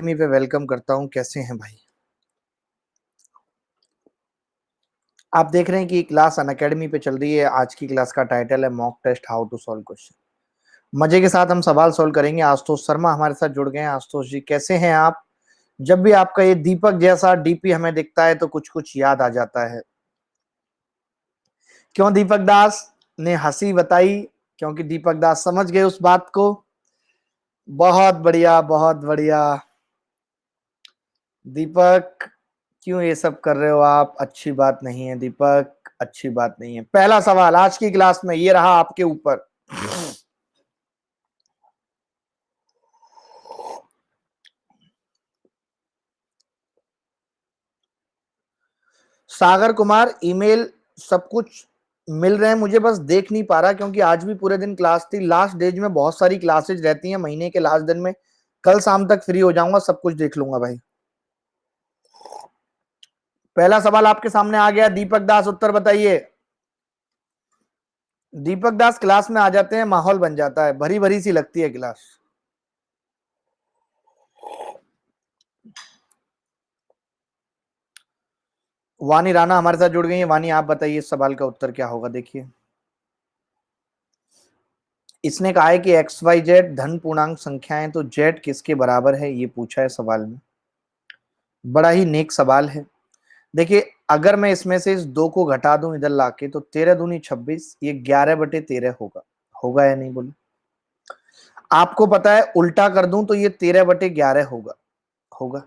पे वेलकम करता हूं। कैसे हैं भाई? आप देख रहे हैं कि क्लास अनअकैडमी पे चल रही है। आज की क्लास का टाइटल है mock test how to solve question. मजे के साथ हम सवाल सॉल्व करेंगे। आशुतोष शर्मा हमारे साथ जुड़ गए हैं। आशुतोष जी कैसे हैं आप? जब भी आपका ये दीपक जैसा डीपी हमें दिखता है तो कुछ कुछ याद आ जाता है। क्यों दीपक दास ने हंसी बताई? क्योंकि दीपक दास समझ गए उस बात को। बहुत बढ़िया, बहुत बढ़िया। दीपक, क्यों ये सब कर रहे हो आप? अच्छी बात नहीं है दीपक, अच्छी बात नहीं है। पहला सवाल आज की क्लास में ये रहा आपके ऊपर। सागर कुमार, ईमेल सब कुछ मिल रहे हैं मुझे, बस देख नहीं पा रहा क्योंकि आज भी पूरे दिन क्लास थी। लास्ट डेज में बहुत सारी क्लासेज रहती हैं महीने के लास्ट दिन में। कल शाम तक फ्री हो जाऊंगा, सब कुछ देख लूंगा भाई। पहला सवाल आपके सामने आ गया। दीपक दास उत्तर बताइए। दीपक दास क्लास में आ जाते हैं, माहौल बन जाता है, भरी भरी सी लगती है क्लास। वानी राणा हमारे साथ जुड़ गई है। वानी, आप बताइए इस सवाल का उत्तर क्या होगा? देखिए, इसने कहा है कि एक्स वाई जेड धन पूर्णांक संख्याएं, तो जेड किसके बराबर है ये पूछा है सवाल में। बड़ा ही नेक सवाल है। देखिए, अगर मैं इसमें से इस 2 को घटा दूं इधर लाके, तो 13 दूनी 26, ये 11/13 होगा। होगा या नहीं बोलो? आपको पता है उल्टा कर दूं तो ये 13/11 होगा। होगा।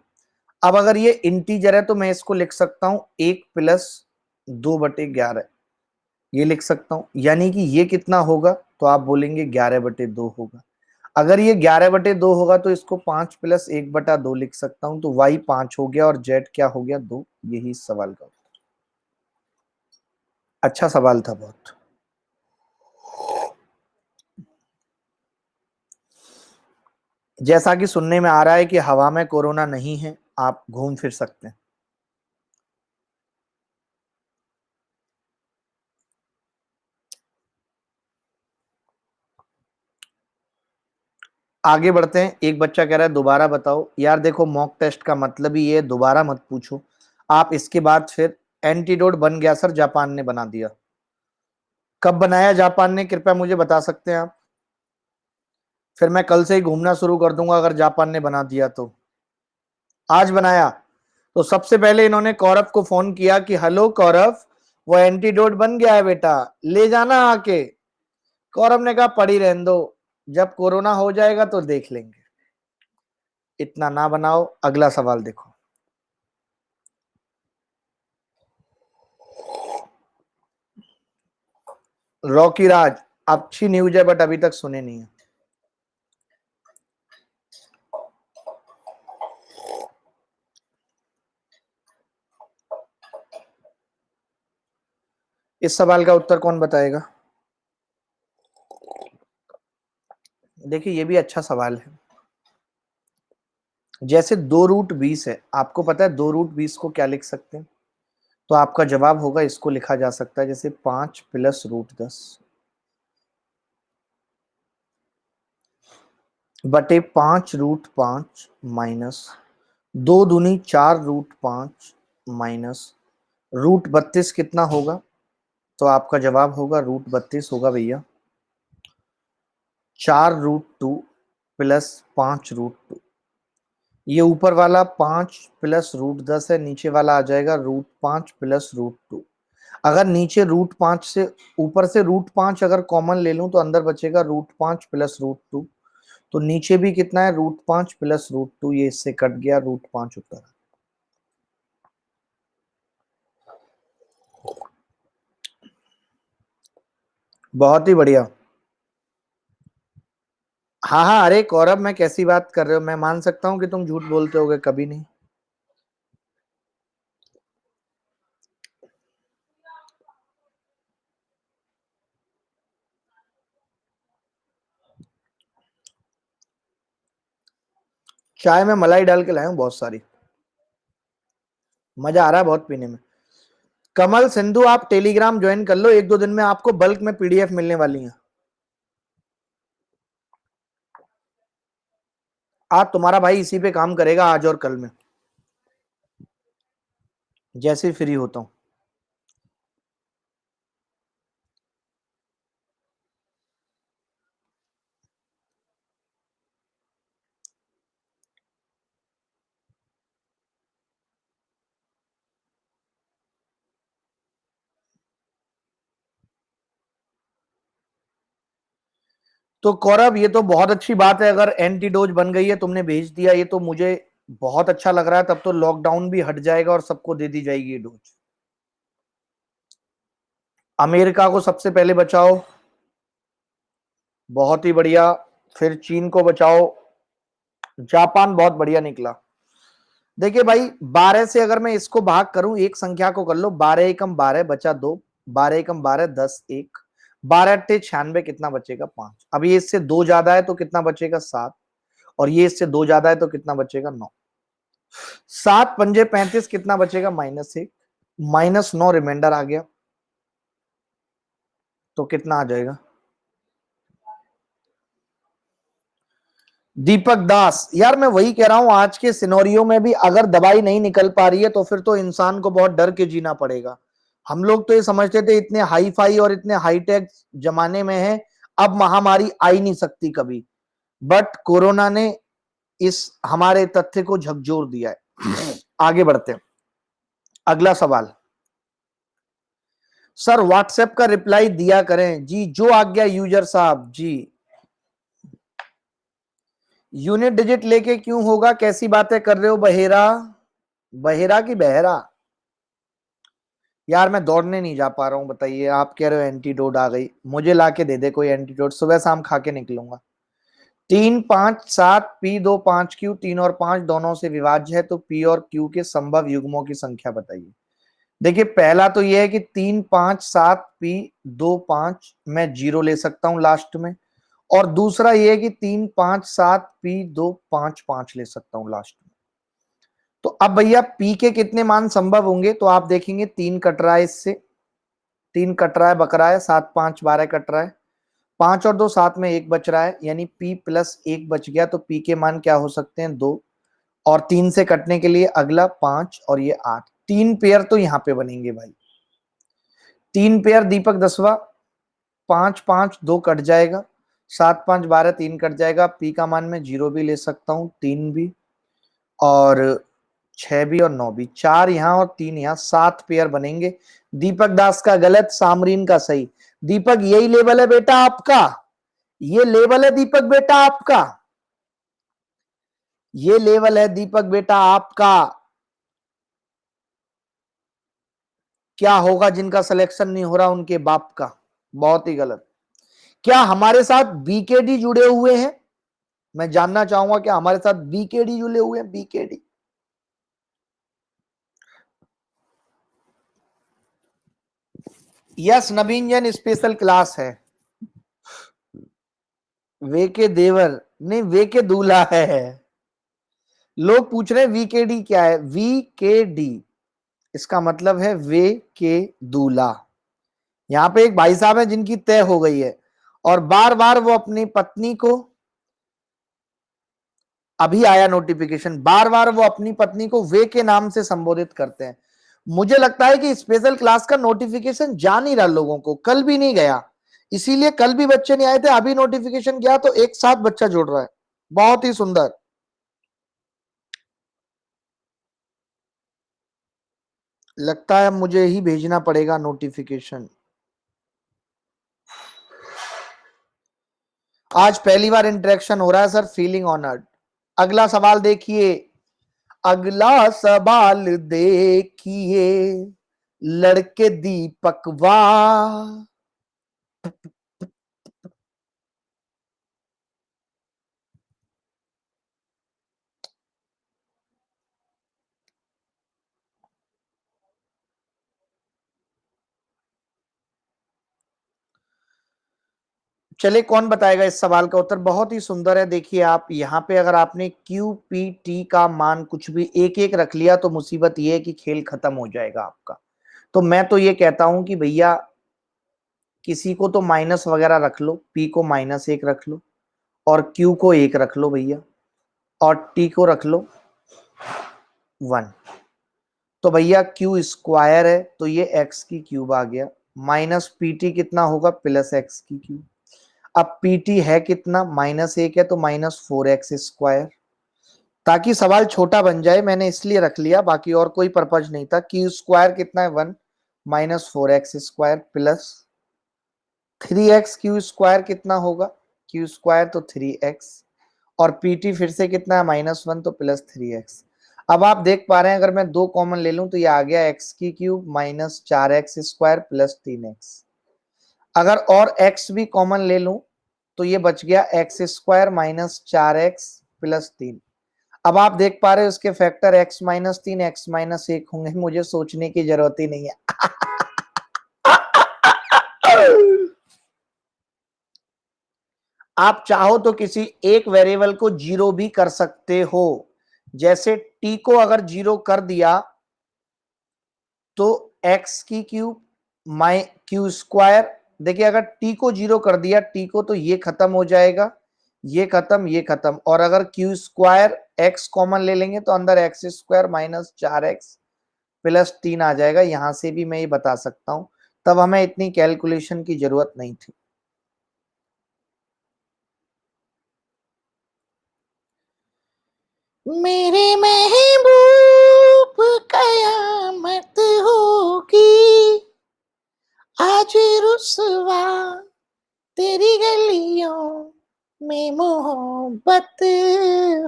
अब अगर ये इंटीजर है तो मैं इसको लिख सकता हूं 1+2/11, ये लिख सकता हूं। यानी कि ये कितना होगा? तो आप बोलेंगे 11/2 होगा। अगर ये 11/2 होगा तो इसको 5+1/2 लिख सकता हूं, तो y 5 हो गया और z क्या हो गया? 2। यही इस सवाल का। अच्छा सवाल था बहुत। जैसा कि सुनने में आ रहा है कि हवा में कोरोना नहीं है, आप घूम फिर सकते हैं। आगे बढ़ते हैं। एक बच्चा कह रहा है दोबारा बताओ। यार देखो, मॉक टेस्ट का मतलब ही ये, दोबारा मत पूछो। आप इसके बाद फिर एंटीडोट बन गया सर, जापान ने बना दिया। कब बनाया जापान ने, कृपया मुझे बता सकते हैं आप? फिर मैं कल से ही घूमना शुरू कर दूंगा अगर जापान ने बना दिया तो। आज बनाया। तो सबसे पहले इन्होंने कौरव को फोन किया कि हेलो कौरव, वो एंटीडोट बन गया है बेटा, ले जाना आके। कौरव ने कहा पड़ी रहने दो, जब कोरोना हो जाएगा तो देख लेंगे। इतना ना बनाओ। अगला सवाल देखो। रॉकी राज, अच्छी न्यूज है बट अभी तक सुने नहीं है। इस सवाल का उत्तर कौन बताएगा? देखिए, ये भी अच्छा सवाल है। जैसे 2√20 है, आपको पता है 2√20 को क्या लिख सकते हैं? तो आपका जवाब होगा, इसको लिखा जा सकता है जैसे 5+√10 बटे 5√5 माइनस 2×4√5 माइनस √32 कितना होगा? तो आपका जवाब होगा √32 होगा भैया 4√2 प्लस 5√2। ये ऊपर वाला 5+√10 है, नीचे वाला आ जाएगा √5 प्लस √2। अगर नीचे √5 से ऊपर से √5 अगर कॉमन ले लूं तो अंदर बचेगा √5 प्लस √2। तो नीचे भी कितना है? √5 प्लस √2। ये इससे कट गया, √5 उत्तर। बहुत ही बढ़िया। हाँ हाँ, अरे कौरव, मैं कैसी बात कर रहे हो? मैं मान सकता हूँ कि तुम झूठ बोलते होगे, कभी नहीं। चाय में मलाई डाल के लाया हूँ बहुत सारी। मजा आ रहा है बहुत पीने में। कमल सिंधु, आप टेलीग्राम ज्वाइन कर लो, 1-2 दिन में आपको बल्क में पीडीएफ मिलने वाली हैं। आज तुम्हारा भाई इसी पे काम करेगा, आज और कल में, जैसे फ्री होता हूं। तो कौरव, ये तो बहुत अच्छी बात है, अगर एंटीडोज बन गई है, तुमने भेज दिया, ये तो मुझे बहुत अच्छा लग रहा है। तब तो लॉकडाउन भी हट जाएगा और सबको दे दी जाएगी ये डोज। अमेरिका को सबसे पहले बचाओ, बहुत ही बढ़िया। फिर चीन को बचाओ। जापान बहुत बढ़िया निकला। देखिए भाई, 12 से अगर मैं इसको भाग करूं, एक संख्या को कर लो, 12 एकम 12 बचा 2, 12 एकम 12 10 1, 12 अट्ठे 96, कितना बचेगा 5। अब ये इससे 2 ज्यादा है तो कितना बचेगा 7, और ये इससे 2 ज्यादा है तो कितना बचेगा 9। 7 पंजे 35, कितना बचेगा -1, -9 रिमाइंडर आ गया, तो कितना आ जाएगा। दीपक दास, यार मैं वही कह रहा हूं, आज के सिनेरियो में भी अगर दवाई नहीं निकल पा रही है तो फिर तो इंसान को बहुत डर के जीना पड़ेगा। हम लोग तो ये समझते थे इतने हाई फाई और इतने हाईटेक जमाने में है, अब महामारी आ ही नहीं सकती कभी, बट कोरोना ने इस हमारे तथ्य को झकझोर दिया है। आगे बढ़ते हैं, अगला सवाल। सर व्हाट्सएप का रिप्लाई दिया करें जी, जो आज्ञा यूजर साहब जी। यूनिट डिजिट लेके क्यों होगा, कैसी बातें कर रहे हो बहेरा, बहेरा की बहरा। यार मैं दौड़ने नहीं जा पा रहा हूं, बताइए, आप कह रहे हो एंटीडोट आ गई, मुझे लाके दे दे कोई एंटीडोट, सुबह शाम खा के निकलूंगा। 3 5 7 पी 2 5 क्यू, 3 और 5 दोनों से विभाज्य है, तो पी और क्यू के संभव युग्मों की संख्या बताइए। देखिए पहला तो यह है कि 3 5 7 पी 2 5 मैं 0 ले सकता हूं लास्ट में, और दूसरा यह है कि 3 5 7 पी 2 5 5 ले सकता हूं लास्ट में। तो अब भैया पी के कितने मान संभव होंगे, तो आप देखेंगे 3 कट रहा है इससे, 3 कट रहा है, बक रहा है, 7 5 12 कट रहा है, 5 और 2 7 में 1 बच रहा है, यानी p प्लस 1 बच गया, तो p के मान क्या हो सकते हैं 2, और 3 से कटने के लिए अगला 5 और ये 8, 3 पेयर तो यहां पे बनेंगे भाई, 3 पेयर दीपक दसवा, 5 5 2 कट जाएगा, 7 5 12 3 कट जाएगा, p का मान मैं 0 भी ले सकता हूं, 3 भी और 6 भी और 9 भी, 4 यहां और 3 यहां, 7 पेयर बनेंगे। दीपक दास का गलत, सामरीन का सही। दीपक यही लेवल है बेटा आपका, ये लेवल है दीपक बेटा आपका, ये लेवल है दीपक बेटा आपका। क्या होगा जिनका सिलेक्शन नहीं हो रहा उनके बाप का, बहुत ही गलत। क्या हमारे साथ बीकेडी जुड़े हुए हैं, मैं जानना चाहूंगा क्या हमारे साथ बीकेडी जुड़े हुए हैं, बीकेडी। यस नवीन जैन स्पेशल क्लास है। वे के देवर नहीं, वे के दूल्हा है। लोग पूछ रहे हैं वीकेडी क्या है, वीकेडी इसका मतलब है वे के दूल्हा। यहां पे एक भाई साहब है जिनकी तय हो गई है, और बार बार वो अपनी पत्नी को, अभी आया नोटिफिकेशन, बार बार वो अपनी पत्नी को वे के नाम से संबोधित करते हैं। मुझे लगता है कि स्पेशल क्लास का नोटिफिकेशन जा नहीं रहा लोगों को, कल भी नहीं गया, इसीलिए कल भी बच्चे नहीं आए थे, अभी नोटिफिकेशन गया तो एक साथ बच्चा जुड़ रहा है, बहुत ही सुंदर। लगता है मुझे ही भेजना पड़ेगा नोटिफिकेशन। आज पहली बार इंटरेक्शन हो रहा है सर, फीलिंग ऑनर्ड। अगला सवाल देखिए, अगला सवाल देखिए, लड़के दीपक वाह। चले कौन बताएगा इस सवाल का उत्तर, बहुत ही सुंदर है। देखिए आप यहां पे अगर आपने QPT का मान कुछ भी एक एक रख लिया तो मुसीबत ये है कि खेल खत्म हो जाएगा आपका। तो मैं तो ये कहता हूं कि भैया किसी को तो माइनस वगैरह रख लो, P को -1 रख लो और Q को 1 रख लो भैया, और टी को रख लो 1। तो भैया क्यू स्क्वायर है तो ये एक्स की क्यूब आ गया, माइनस पीटी कितना होगा प्लस एक्स की क्यूब। अब पीटी है कितना, -1 है तो -4x²। ताकि सवाल छोटा बन जाए मैंने इसलिए रख लिया, बाकी और कोई पर्पज नहीं था। क्यू स्क्वायर कितना है 1, -4x² plus 3x। Q square कितना होगा, क्यू स्क्वायर तो 3x, और पीटी फिर से कितना है -1 तो +3x। अब आप देख पा रहे हैं अगर मैं 2 कॉमन ले लूं तो ये आ गया x की क्यूब -4x² प्लस 3x। अगर और x भी कॉमन ले लूं तो ये बच गया x² -4x प्लस 3। अब आप देख पा रहे हो इसके फैक्टर x-3 x-1 होंगे, मुझे सोचने की जरूरत ही नहीं है। आप चाहो तो किसी एक वेरिएबल को जीरो भी कर सकते हो, जैसे t को अगर जीरो कर दिया तो x की क्यूब माइ क्यू स्क्वायर। देखिए अगर t को जीरो कर दिया, t को, तो ये खत्म हो जाएगा, ये खत्म, ये खत्म, और अगर क्यू स्क्वायर x कॉमन ले लेंगे तो अंदर x² -4x प्लस 3 आ जाएगा। यहां से भी मैं ये बता सकता हूं, तब हमें इतनी कैलकुलेशन की जरूरत नहीं थी। मेरे महबूब कयामत होगी आज रुसवा तेरी गलियों में मोहब्बत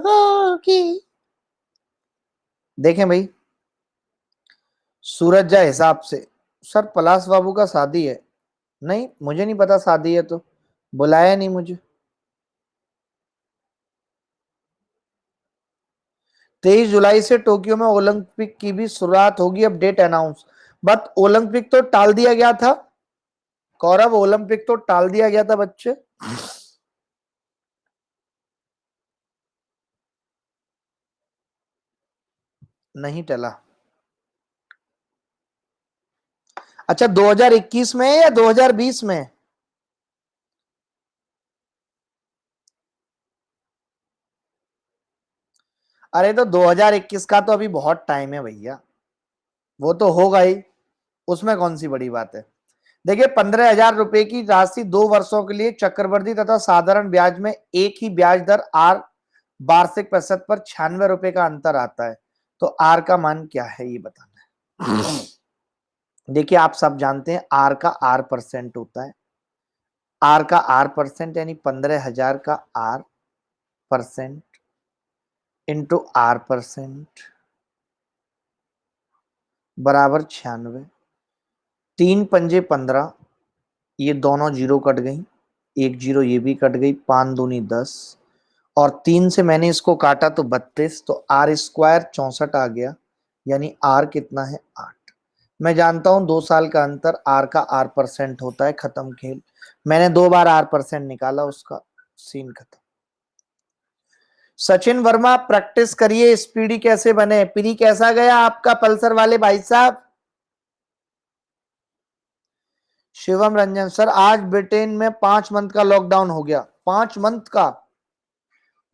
होगी। देखें भाई, सूरज जा हिसाब से सर पलाश बाबू का शादी है। नहीं मुझे नहीं पता शादी है, तो बुलाया नहीं मुझे। 23 जुलाई से टोक्यो में ओलंपिक की भी शुरुआत होगी, अब डेट अनाउंस। बट ओलंपिक तो टाल दिया गया था कौरव, ओलंपिक तो टाल दिया गया था बच्चे। नहीं टला। अच्छा 2021 में या 2020 में? अरे तो 2021 का तो अभी बहुत टाइम है भैया, वो तो होगा ही, उसमें कौन सी बड़ी बात है। देखिए 15,000 रुपए की राशि 2 वर्षों के लिए चक्रवृद्धि तथा साधारण ब्याज में एक ही ब्याज दर आर वार्षिक प्रतिशत पर 96 रुपए का अंतर आता है, तो आर का मान क्या है ये बताना है। देखिए आप सब जानते हैं आर का आर परसेंट होता है, आर का आर परसेंट यानी 15,000 का are percent into are percent बराबर 96। 3×5 = 15, ये दोनों जीरो कट गई, एक जीरो ये भी कट गई, 5×2 = 10, और 3 से मैंने इसको काटा तो 32, तो R² 64 आ गया, यानी आर कितना है 8। मैं जानता हूं 2 साल का अंतर, आर का आर परसेंट होता है, खत्म खेल। मैंने 2 बार आर परसेंट निकाला, उसका सीन खत्म। सचिन वर्मा प्रैक्टिस करिए, स्पीडी कैसे बने। पीरी कैसा गया आपका पल्सर वाले भाई साहब? शिवम रंजन सर आज ब्रिटेन में 5 मंथ का लॉकडाउन हो गया। 5 मंथ का?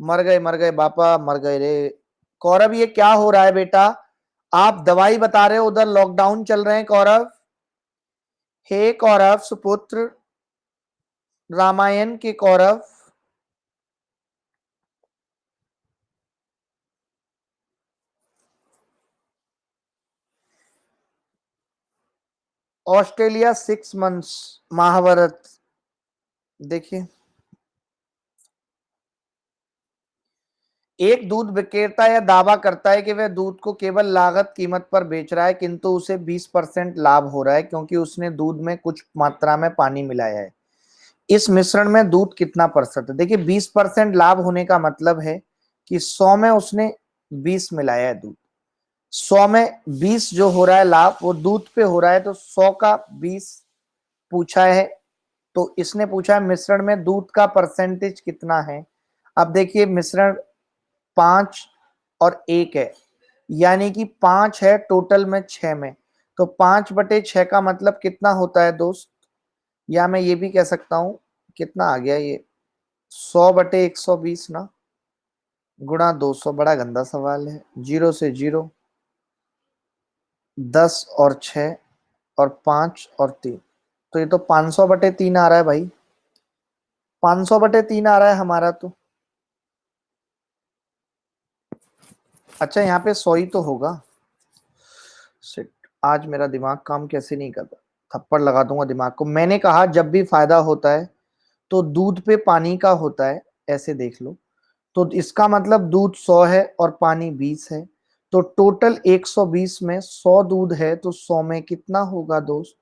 मर गए बापा, मर गए रे। कौरव ये क्या हो रहा है बेटा, आप दवाई बता रहे हो, उधर लॉकडाउन चल रहे हैं कौरव। हे कौरव सुपुत्र, रामायण के कौरव। Australia 6 months, Mahabharat. देखिए एक दूध विक्रेता यह दावा करता है कि वह दूध को केवल लागत कीमत पर बेच रहा है, किंतु उसे 20% लाभ हो रहा है क्योंकि उसने दूध में कुछ मात्रा में पानी मिलाया है। इस मिश्रण में दूध कितना प्रतिशत है? देखिए 20% लाभ होने का मतलब है कि 100 में उसने 20 मिलाया है दूध, 100 में 20 जो हो रहा है लाभ वो दूध पे हो रहा है, तो 100 का 20 पूछा है, तो इसने पूछा है मिश्रण में दूध का परसेंटेज कितना है। अब देखिए मिश्रण 5 और 1 है, यानी कि 5 है टोटल में 6 में, तो 5/6 का मतलब कितना होता है दोस्त, या मैं ये भी कह सकता हूं कितना आ गया ये 100/120 ना, गुणा 200 बड़ा गंदा सवाल है। 0 से 0, 10 और 6 और 5 और 3, तो ये तो 500/3 आ रहा है भाई, 500/3 आ रहा है हमारा तो। अच्छा यहाँ पे 100 ही तो होगा। शिट, आज मेरा दिमाग काम कैसे नहीं कर रहा, थप्पड़ लगा दूंगा दिमाग को। मैंने कहा जब भी फायदा होता है तो दूध पे पानी का होता है, ऐसे देख लो। तो इसका मतलब दूध 100 है और पानी 20 है, तो टोटल 120 में 100 दूध है, तो 100 में कितना होगा दोस्त?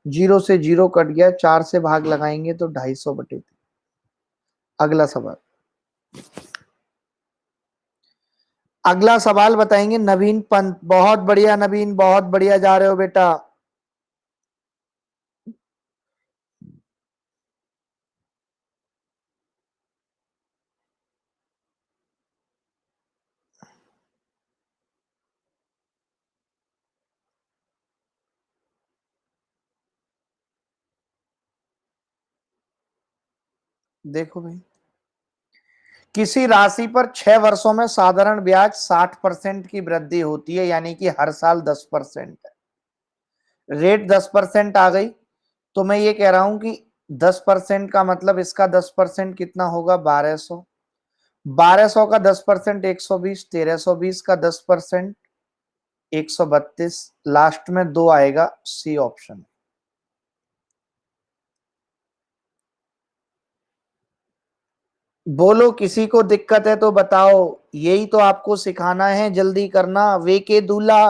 0 से 0 कट गया, 4 से भाग लगाएंगे तो 250/3। अगला सवाल, अगला सवाल बताएंगे नवीन पंत। बहुत बढ़िया नवीन, बहुत बढ़िया जा रहे हो बेटा। देखो भाई, किसी राशि पर 6 वर्षों में साधारण ब्याज 60% की वृद्धि होती है, यानी कि हर साल 10% है। रेट 10% आ गई, तो मैं ये कह रहा हूं कि 10% का मतलब इसका 10% कितना होगा? 1200। 1200 का 10% 120, 1320 का 10% 132, लास्ट में 2 आएगा, सी ऑप्शन। बोलो किसी को दिक्कत है तो बताओ, यही तो आपको सिखाना है, जल्दी करना। वे के दूल्हा,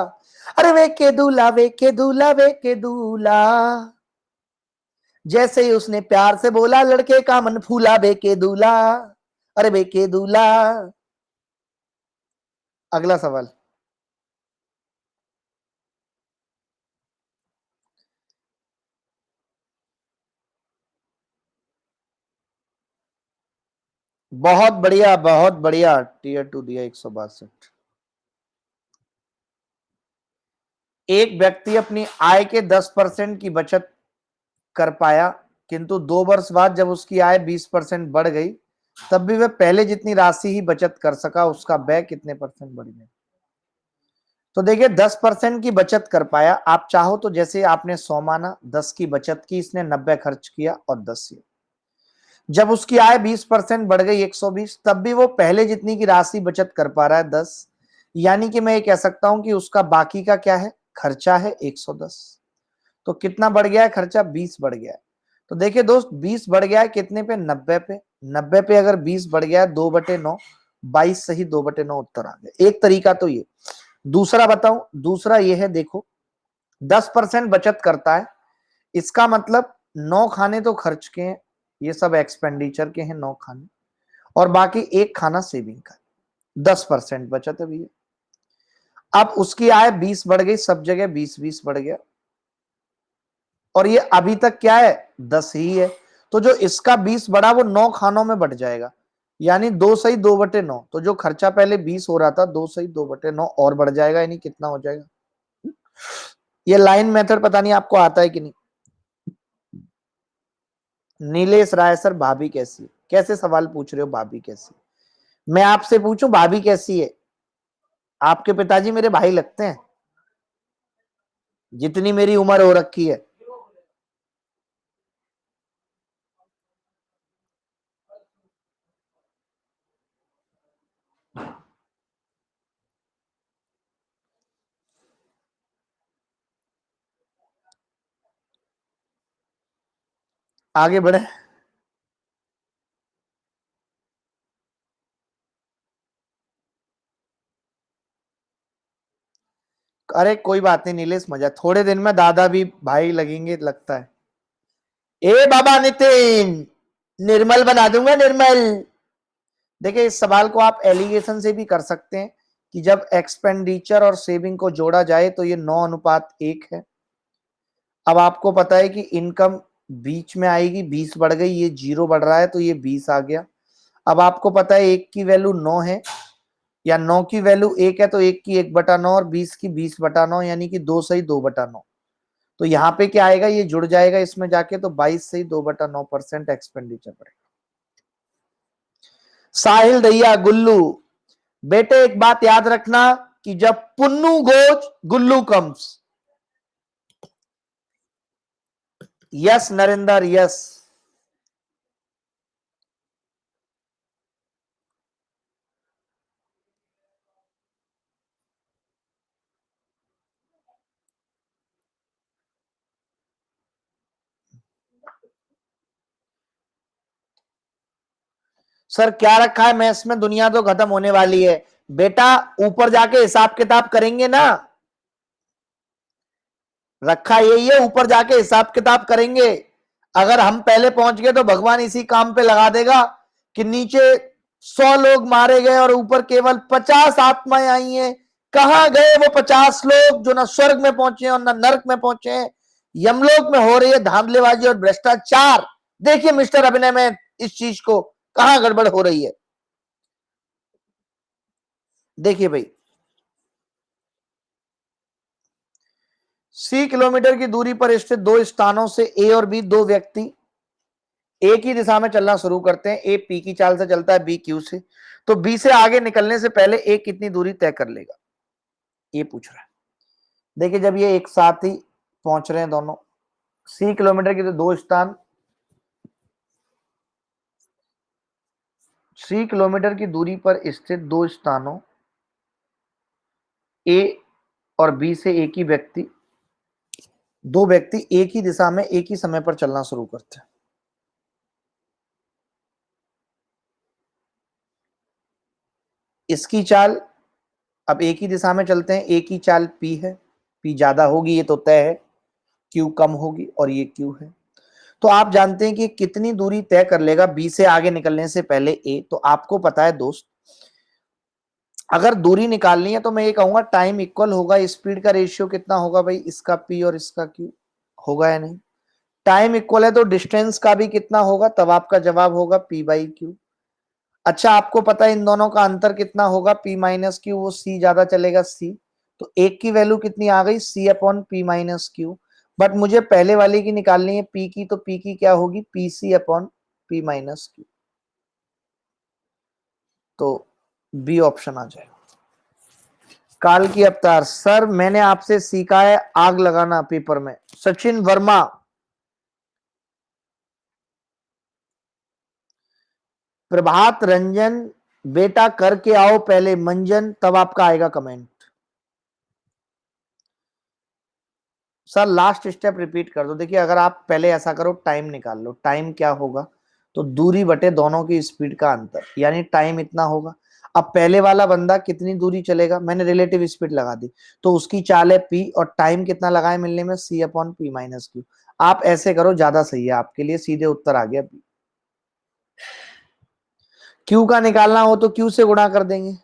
अरे वे के दूल्हा, वे के दूल्हा, वे के दूल्हा, जैसे ही उसने प्यार से बोला लड़के का मन फूला, वे के दूल्हा, अरे वे के दूल्हा। अगला सवाल, बहुत बढ़िया, बहुत बढ़िया। Tier 2 दिया 162। एक व्यक्ति अपनी आय के 10% की बचत कर पाया, किंतु 2 वर्ष बाद जब उसकी आय 20% बढ़ गई, तब भी वह पहले जितनी राशि ही बचत कर सका, उसका व्यय कितने परसेंट बढ़ गया? तो देखिए 10% की बचत कर पाया, आप चाहो तो जैसे आपने 100 माना, 10 की बचत की, इसने 90 खर्च किया और 10 ये। जब उसकी आय 20% बढ़ गई 120, तब भी वो पहले जितनी की राशि बचत कर पा रहा है 10, यानी कि मैं ये कह सकता हूं कि उसका बाकी का क्या है? खर्चा है 110। तो कितना बढ़ गया है खर्चा? 20 बढ़ गया है। तो देखिए दोस्त, 20 बढ़ गया है कितने पे? 90 पे। 90 पे अगर 20 बढ़ गया है, 2/9, 22 सही, 2/9 उत्तर आ गया। एक तरीका तो ये। दूसरा बताऊं, दूसरा ये है, देखो 10% बचत करता है, इसका मतलब 9 खाने तो खर्च के हैं, ये सब एक्सपेंडिचर के हैं 9 खाने, और बाकी एक खाना सेविंग का। 10% बचत है भैया। अब उसकी आय 20 बढ़ गई, सब जगह 20-20 बढ़ गया, और ये अभी तक क्या है? 10 ही है। तो जो इसका 20 बढ़ा वो 9 खानों में बढ़ जाएगा, यानी 2 सही 2/9। तो जो खर्चा पहले 20 हो रहा था, 2 सही 2/9 और बढ़ जाएगा, यानी कितना हो जाएगा? ये लाइन मेथड पता नहीं आपको आता है कि नहीं। नीलेश राय सर, भाभी कैसी है? कैसे सवाल पूछ रहे हो, भाभी कैसी? मैं आपसे पूछूं भाभी कैसी है? आपके पिताजी मेरे भाई लगते हैं, जितनी मेरी उम्र हो रखी है। आगे बढ़े। अरे कोई बात नहीं नीलेश, मजा, थोड़े दिन में दादा भी भाई लगेंगे लगता है। ए बाबा नितिन, निर्मल बना दूंगा, निर्मल। देखिए इस सवाल को आप एलिगेशन से भी कर सकते हैं कि जब एक्सपेंडिचर और सेविंग को जोड़ा जाए तो ये 9:1 है। अब आपको पता है कि इनकम बीच में आएगी, 20 बढ़ गई, ये 0 बढ़ रहा है तो ये 20 आ गया। अब आपको पता है 1 की वैल्यू 9 है, या 9 की वैल्यू 1 है, तो 1 की 1/9 और 20 की 20/9, यानी कि 2 सही 2/9। तो यहाँ पे क्या आएगा? ये जुड़ जाएगा इसमें जाके, तो 22 सही 2/9% एक्सपेंडिचर बढ़ेगा। साहिल दैया गुल्लू, बेटे एक बात याद रखना कि जब Punnu goes Gullu comes. Yes Narendra, yes. Sir क्या रखा है मैथ्स में, दुनिया तो खत्म होने वाली है। बेटा ऊपर जाके हिसाब किताब करेंगे ना, रखा यही है, ऊपर जाके हिसाब किताब करेंगे। अगर हम पहले पहुंच गए तो भगवान इसी काम पे लगा देगा कि नीचे 100 लोग मारे गए और ऊपर केवल 50 आत्माएं आई हैं। कहां गए वो 50 लोग जो ना स्वर्ग में पहुंचे और ना नरक में पहुंचे हैं। यमलोक में हो रही है धांधलेबाजी और भ्रष्टाचार। देखिए मिस्टर अभिनय में इस चीज को कहां गड़बड़ हो रही है। देखिए भाई, सी किलोमीटर की दूरी पर स्थित दो स्थानों से ए और बी दो व्यक्ति एक ही दिशा में चलना शुरू करते हैं। ए पी की चाल से चलता है, बी क्यू से। तो बी से आगे निकलने से पहले ए कितनी दूरी तय कर लेगा, ये पूछ रहा है। देखिए जब ये एक साथ ही पहुंच रहे हैं दोनों, सी किलोमीटर की तो दो स्थान, सी किलोमीटर की दूरी पर स्थित दो स्थानों ए और बी से एक ही व्यक्ति, दो व्यक्ति एक ही दिशा में एक ही समय पर चलना शुरू करते हैं। इसकी चाल, अब एक ही दिशा में चलते हैं, एक ही चाल पी है, पी ज्यादा होगी ये तो तय है, क्यू कम होगी और ये क्यू है। तो आप जानते हैं कि कितनी दूरी तय कर लेगा बी से आगे निकलने से पहले ए। तो आपको पता है दोस्त, अगर दूरी निकालनी है तो मैं ये कहूंगा टाइम इक्वल होगा, स्पीड का रेशियो कितना होगा भाई, इसका पी और इसका क्यू, होगा या नहीं। टाइम इक्वल है तो डिस्टेंस का भी कितना होगा, तब आपका जवाब होगा पी बाई क्यू। अच्छा आपको पता है इन दोनों का अंतर कितना होगा, पी माइनस क्यू, वो सी ज्यादा चलेगा सी। तो एक की वैल्यू कितनी आ गई, c upon P minus q. But मुझे पहले वाले की निकालनी है पी की, तो पी की क्या होगी, P C upon P minus Q. तो बी ऑप्शन आ जाएगा। काल की अवतार, सर मैंने आपसे सीखा है आग लगाना पेपर में। सचिन वर्मा, प्रभात रंजन, बेटा करके आओ पहले मंजन, तब आपका आएगा comment. Sir last step repeat कर दो। देखिए अगर आप पहले ऐसा करो, टाइम निकाल लो, टाइम क्या होगा, तो दूरी बटे दोनों की स्पीड का अंतर, यानी टाइम इतना होगा। अब पहले वाला बंदा कितनी दूरी चलेगा, मैंने रिलेटिव स्पीड लगा दी, तो उसकी चाल है पी, और टाइम कितना लगाए मिलने में, सी अपॉन पी माइनस क्यू। आप ऐसे करो ज्यादा सही है आपके लिए, सीधे उत्तर आ गया। क्यू का निकालना हो तो क्यू से गुणा कर देंगे।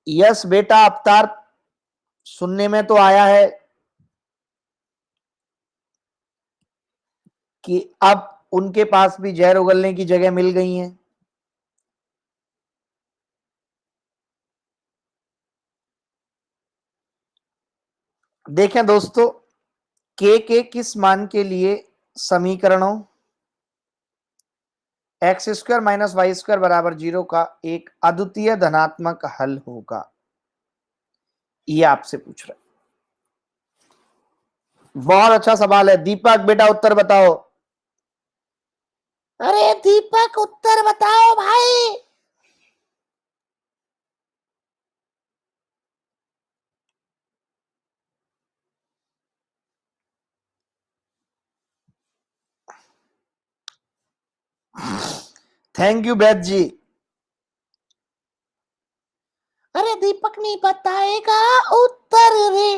यस बेटा अवतार, सुनने में तो आया है कि अब उनके पास भी जहर उगलने की जगह मिल गई है। देखें दोस्तों, के किस मान के लिए समीकरणों x square minus y square बराबर 0 का एक अद्वितीय धनात्मक हल होगा, ये आपसे पूछ रहा है। बहुत अच्छा सवाल है दीपक, बेटा उत्तर बताओ। अरे दीपक उत्तर बताओ भाई। थैंक यू बैद जी। अरे दीपक नहीं बताएगा उत्तर रे,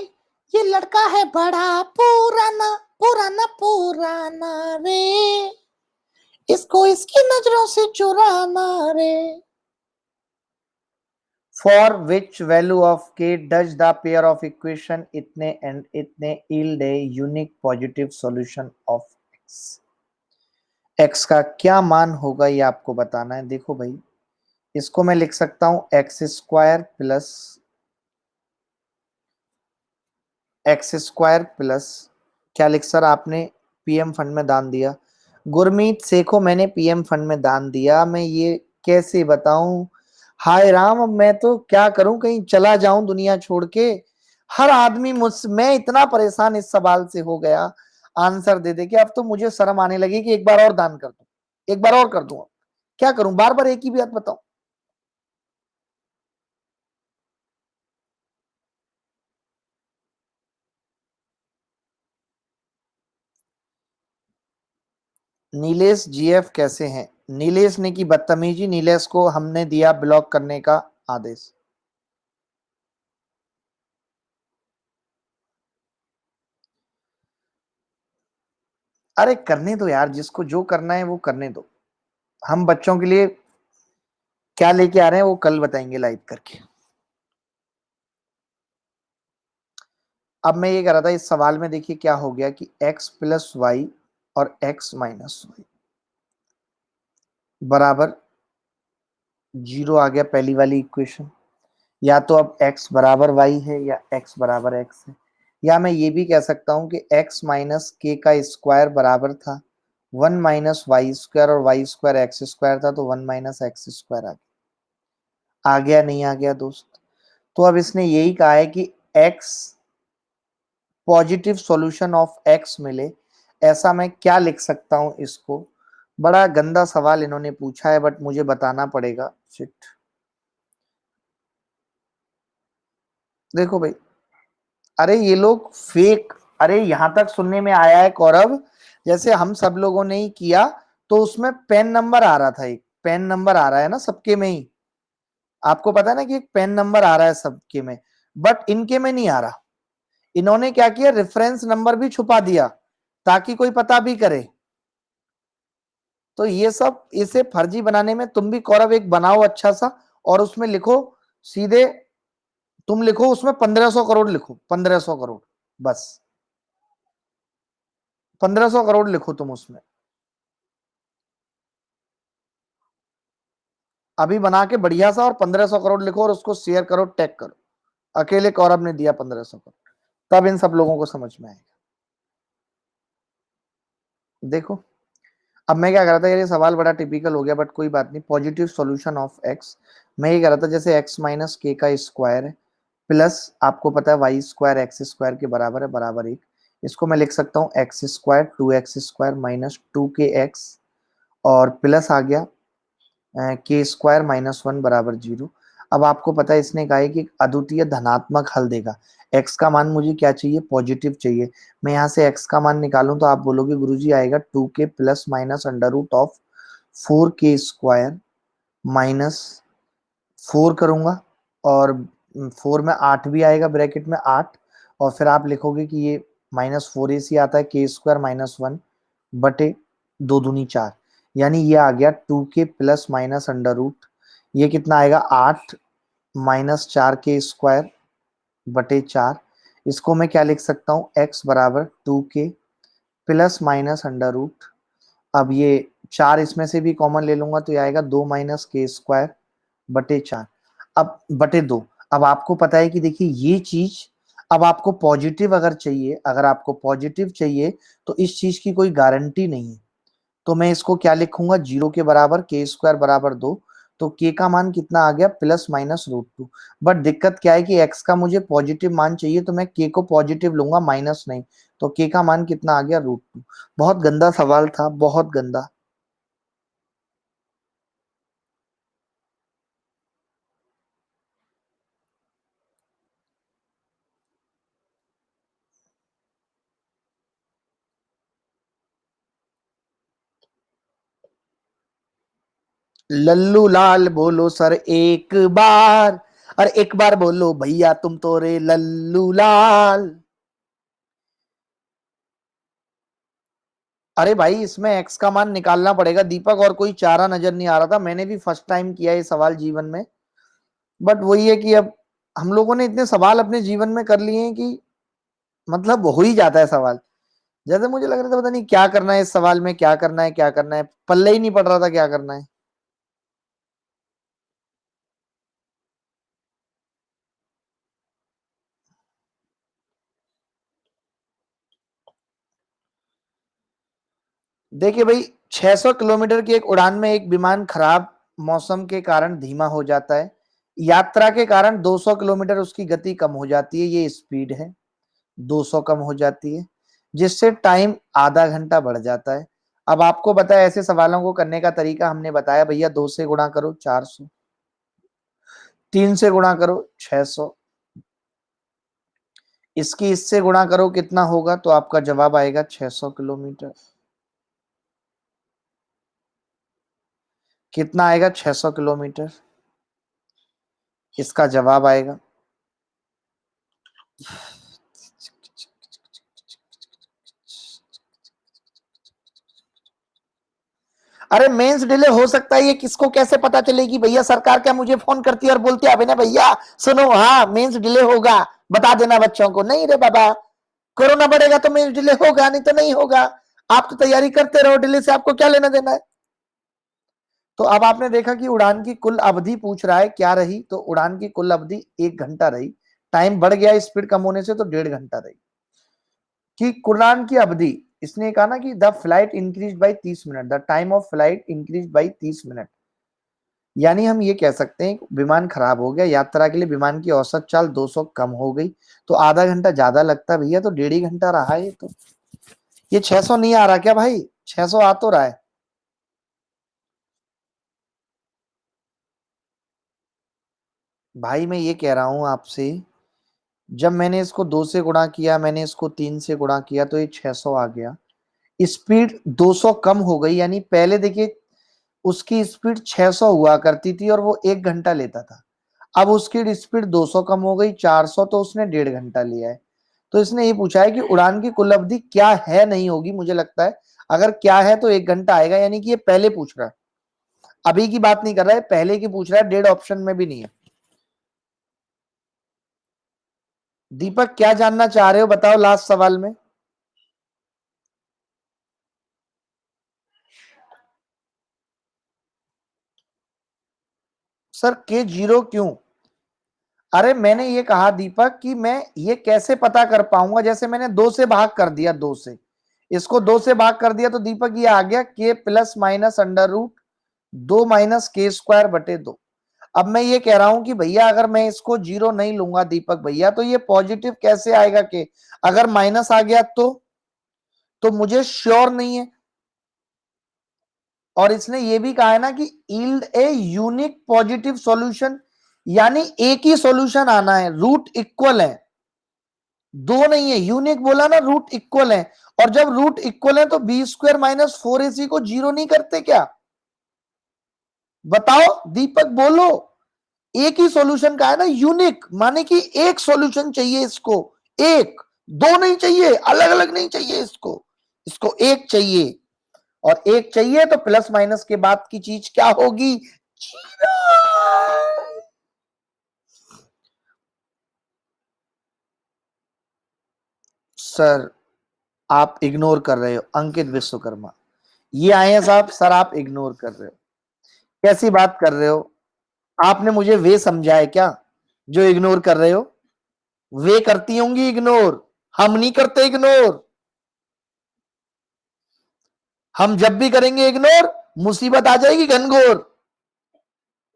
ये लड़का है बड़ा पुराना पुराना पुराना रे, इसको इसकी नजरों से चुराना रे। For which value of k does the pair of equation इतने and इतने yield a unique positive solution of x? x का क्या मान होगा ये आपको बताना है। देखो भाई, इसको मैं लिख सकता हूं एक्स स्क्वायर प्लस क्या लिख सर आपने, पीएम फंड में दान दिया। गुरमीत सेखो मैंने पीएम फंड में दान दिया, मैं ये कैसे बताऊं? हाय राम, अब मैं तो क्या करूं, कहीं चला जाऊं दुनिया छोड़ के। हर आदमी मुझ मैं इतना परेशान इस सवाल से हो गया आंसर दे दे के, अब तो मुझे शर्म आने लगी कि एक बार और दान कर दूं, एक बार और कर दूं। क्या करूं, बार बार एक ही बात बताऊं? नीलेश जीएफ कैसे हैं? नीलेश ने की बदतमीजी, नीलेश को हमने दिया ब्लॉक करने का आदेश। अरे करने दो यार, जिसको जो करना है वो करने दो। हम बच्चों के लिए क्या लेके आ रहे हैं वो कल बताएंगे लाइव करके। अब मैं ये कह रहा था इस सवाल में, देखिए क्या हो गया कि x प्लस वाई और x माइनस वाई बराबर जीरो आ गया, पहली वाली इक्वेशन। या तो अब x बराबर y है या x बराबर x है, या मैं ये भी कह सकता हूं कि x माइनस के का स्क्वायर बराबर था 1 - y² और y² x² था, तो 1 - x² आ गया नहीं आ गया दोस्त? तो अब इसने यही कहा है कि x positive solution of x मिले, ऐसा मैं क्या लिख सकता हूं इसको? बड़ा गंदा सवाल इन्होंने पूछा है, बट मुझे बताना पड़ेगा। शिट। देखो भाई, अरे ये लोग फेक, अरे यहां तक सुनने में आया है कौरव, जैसे हम सब लोगों ने ही किया, तो उसमें पेन नंबर आ रहा था, एक पेन नंबर आ रहा है ना सबके में ही। आपको पता है ना कि एक पेन नंबर आ रहा है सबके में, बट इनके में नहीं आ रहा। इन्होंने क्या किया, रेफरेंस नंबर भी छुपा दिया ताकि कोई पता भी करे। तो ये सब इसे फर्जी बनाने में तुम भी कौरव एक बनाओ अच्छा सा, और उसमें लिखो सीधे, तुम लिखो उसमें 1500 करोड़ लिखो, 1500 करोड़, बस 1500 करोड़ लिखो तुम उसमें। अभी बना के बढ़िया सा, और 1500 करोड़ लिखो और उसको शेयर करो, टैग करो, अकेले कौरव ने दिया 1500 करोड़, तब इन सब लोगों को समझ में आएगा। देखो, अब मैं क्या कर रहा था यार, ये सवाल बड़ा टिपिकल हो गया, बट कोई बात नहीं। पॉजिटिव सॉल्यूशन ऑफ एक्स, मैं ये कह रहा था जैसे एक्स माइनस के का स्क्वायर है, प्लस आपको पता है y² x² के बराबर है, बराबर एक। इसको मैं लिख सकता हूँ x² 2x² माइनस 2kx, और प्लस आ गया k² - 1 बराबर जीरो। अब आपको पता है इसने कहा है कि अद्वितीय धनात्मक हल देगा। x का मान मुझे क्या चाहिए, पॉजिटिव चाहिए। मैं यहाँ से x का मान निकालूं तो आप बोलोगे गुरुजी आएगा 2k plus minus under root of 4k² minus 4 करूंगा, और 4 में 8 भी आएगा, ब्रैकेट में 8, और फिर आप लिखोगे कि ये -4 AC आता है k² - 1 बटे 2 दूनी 4, यानी ये आ गया 2k plus minus under root, ये कितना आएगा 8 -4k² बटे 4। इसको मैं क्या लिख सकता हूँ, x बराबर 2k plus minus under root, अब ये 4 इसमें से भी कॉमन ले लूंगा तो ये आएगा 2 - k² बटे 4, अब बटे 2। अब आपको पता है कि देखिए ये चीज, अब आपको पॉजिटिव अगर चाहिए, अगर आपको पॉजिटिव चाहिए, तो इस चीज की कोई गारंटी नहीं है। तो मैं इसको क्या लिखूंगा, जीरो के बराबर k² बराबर 2, तो k का मान कितना आ गया, +-√2। बट दिक्कत क्या है कि x का मुझे पॉजिटिव मान चाहिए, तो मैं k को पॉजिटिव लूंगा, माइनस नहीं। तो k का मान कितना आ गया, √2। बहुत गंदा सवाल था, बहुत गंदा। लल्लू लाल बोलो सर एक बार, अरे एक बार बोलो भैया तुम तो रे लल्लू लाल। अरे भाई इसमें एक्स का मान निकालना पड़ेगा दीपक, और कोई चारा नजर नहीं आ रहा था। मैंने भी फर्स्ट टाइम किया ये सवाल जीवन में, बट वही है कि अब हम लोगों ने इतने सवाल अपने जीवन में कर लिए हैं कि मतलब हो ही जाता है सवाल। जैसे मुझे लग रहा था पता नहीं क्या करना है इस सवाल में, क्या करना है, क्या करना है, पल्ले ही नहीं पड़ रहा था क्या करना है। देखिए भाई, 600 किलोमीटर की एक उड़ान में एक विमान खराब मौसम के कारण धीमा हो जाता है। यात्रा के कारण 200 किलोमीटर उसकी गति कम हो जाती है, ये स्पीड है। 200 कम हो जाती है, जिससे टाइम आधा घंटा बढ़ जाता है। अब आपको बताया ऐसे सवालों को करने का तरीका हमने बताया भैया, 2 से गुणा करो 400, 3 से गुणा करो 600, इसकी इससे गुणा करो कितना होगा, तो आपका जवाब आएगा 600 किलोमीटर। कितना आएगा 600 किलोमीटर, इसका जवाब आएगा। अरे मेंस डिले हो सकता है, ये किसको कैसे पता चलेगी भैया? सरकार क्या मुझे फोन करती है और बोलती है अभिनय भैया सुनो, हाँ मेंस डिले होगा, बता देना बच्चों को? नहीं रे बाबा, कोरोना बढ़ेगा तो मेंस डिले होगा, नहीं तो नहीं होगा। आप तो तैयारी करते रहो, डिले से आपको क्या लेना देना है। तो अब आपने देखा कि उड़ान की कुल अवधि पूछ रहा है क्या रही, तो उड़ान की कुल अवधि 1 घंटा रही। टाइम बढ़ गया स्पीड कम होने से, तो 1.5 घंटा रही। कि उड़ान की अवधि, इसने कहा ना कि the flight increase by 30 minute, the time of flight increase by 30 minute. यानी हम ये कह सकते हैं विमान खराब हो गया, यात्रा के लिए विमान की औसत चाल 200 कम हो गई, तो आधा घंटा ज्यादा लगता है भैया, तो 1.5 घंटा रहा है। तो ये 600 नहीं आ रहा क्या भाई? 600 आ तो रहा है। भाई मैं ये कह रहा हूं आपसे, जब मैंने इसको 2 से गुणा किया, मैंने इसको 3 से गुणा किया, तो ये 600 आ गया। स्पीड 200 कम हो गई, यानी पहले देखिए उसकी स्पीड 600 हुआ करती थी और वो 1 घंटा लेता था। अब उसकी स्पीड 200 कम हो गई, 400, तो उसने 1.5 घंटा लिया है। तो इसने ये पूछा है कि उड़ान की कुल अवधि क्या है, नहीं होगी मुझे लगता है। अगर क्या है तो 1 घंटा आएगा, यानी कि ये पहले पूछ रहा है, अभी की बात नहीं कर रहा है, पहले की पूछ रहा है, डेढ़ ऑप्शन में भी नहीं है। दीपक क्या जानना चाह रहे हो बताओ लास्ट सवाल में। सर के जीरो क्यों? अरे मैंने ये कहा दीपक कि मैं ये कैसे पता कर पाऊंगा, जैसे मैंने 2 से भाग कर दिया, 2 से इसको 2 से भाग कर दिया, तो दीपक ये आ गया k plus minus under root 2 minus k square बटे 2। अब मैं ये कह रहा हूं कि भैया अगर मैं इसको जीरो नहीं लूंगा दीपक भैया, तो ये पॉजिटिव कैसे आएगा? के अगर माइनस आ गया तो मुझे श्योर नहीं है। और इसने ये भी कहा है ना कि yield a unique positive solution, यानी एक ही सॉल्यूशन आना है, रूट इक्वल है, दो नहीं है। यूनिक बोला ना, रूट इक्वल है, और जब रूट इक्वल है तो बी स्क्वायर माइनस 4ac को जीरो नहीं करते क्या? बताओ दीपक बोलो। एक ही सॉल्यूशन का है ना, यूनिक माने कि एक सॉल्यूशन चाहिए इसको, एक, दो नहीं चाहिए, अलग अलग नहीं चाहिए इसको, इसको एक चाहिए। और एक चाहिए तो प्लस माइनस के बाद की चीज क्या होगी? सर आप इग्नोर कर रहे हो अंकित विश्वकर्मा, ये आए हैं साहब। सर आप इग्नोर कर रहे हो, कैसी बात कर रहे हो? आपने मुझे वे समझा है क्या जो इग्नोर कर रहे हो? वे करती होंगी इग्नोर, हम नहीं करते इग्नोर। हम जब भी करेंगे इग्नोर, मुसीबत आ जाएगी घनघोर,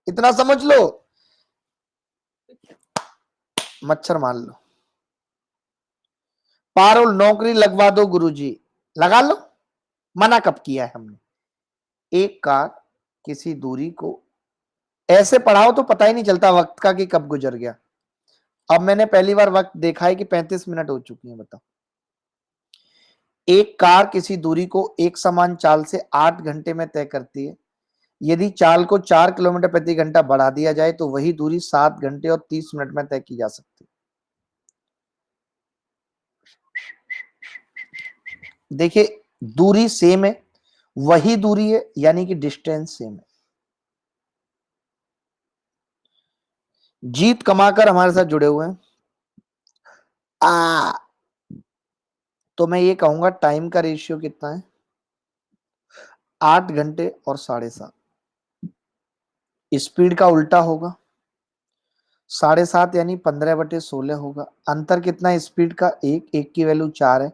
इतना समझ लो। मच्छर मार लो। पारुल नौकरी लगवा दो गुरुजी, लगा लो। मना कब किया है हमने? एक कार किसी दूरी को, ऐसे पढ़ाओ तो पता ही नहीं चलता वक्त का कि कब गुजर गया। अब मैंने पहली बार वक्त देखा है कि 35 मिनट हो चुकी है, बताओ। एक कार किसी दूरी को एक समान चाल से 8 घंटे में तय करती है। यदि चाल को 4 किलोमीटर प्रति घंटा बढ़ा दिया जाए तो वही दूरी 7 घंटे और 30 मिनट में तय की जा सकती है। देखिए दूरी सेम है, वही दूरी है, यानी कि डिस्टेंस सेम है। जीत कमाकर हमारे साथ जुड़े हुए हैं। आ तो मैं ये कहूंगा टाइम का रेशियो कितना है? 8 घंटे और 7.5। स्पीड का उल्टा होगा, 7.5 यानी 15/16 होगा। अंतर कितना है स्पीड का? एक, एक की वैल्यू 4 है।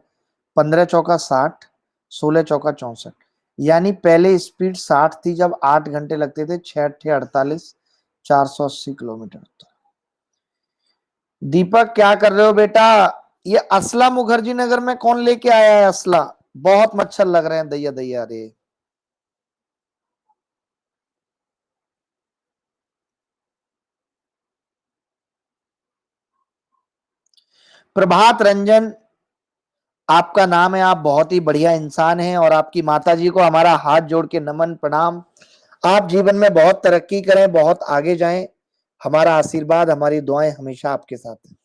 15 चौका 60, 16 चौका 64। यानी पहले स्पीड 60 थी जब 8 घंटे लगते थे, 6 × 8 = 48, 480 किलोमीटर। दीपक क्या कर रहे हो बेटा? ये असला मुखर्जी नगर में कौन लेके आया है असला? बहुत मच्छर लग रहे हैं दैया दैया रे। प्रभात रंजन आपका नाम है, आप बहुत ही बढ़िया इंसान हैं और आपकी माताजी को हमारा हाथ जोड़ के नमन प्रणाम। आप जीवन में बहुत तरक्की करें, बहुत आगे जाएं। हमारा आशीर्वाद, हमारी दुआएं हमेशा आपके साथ हैं।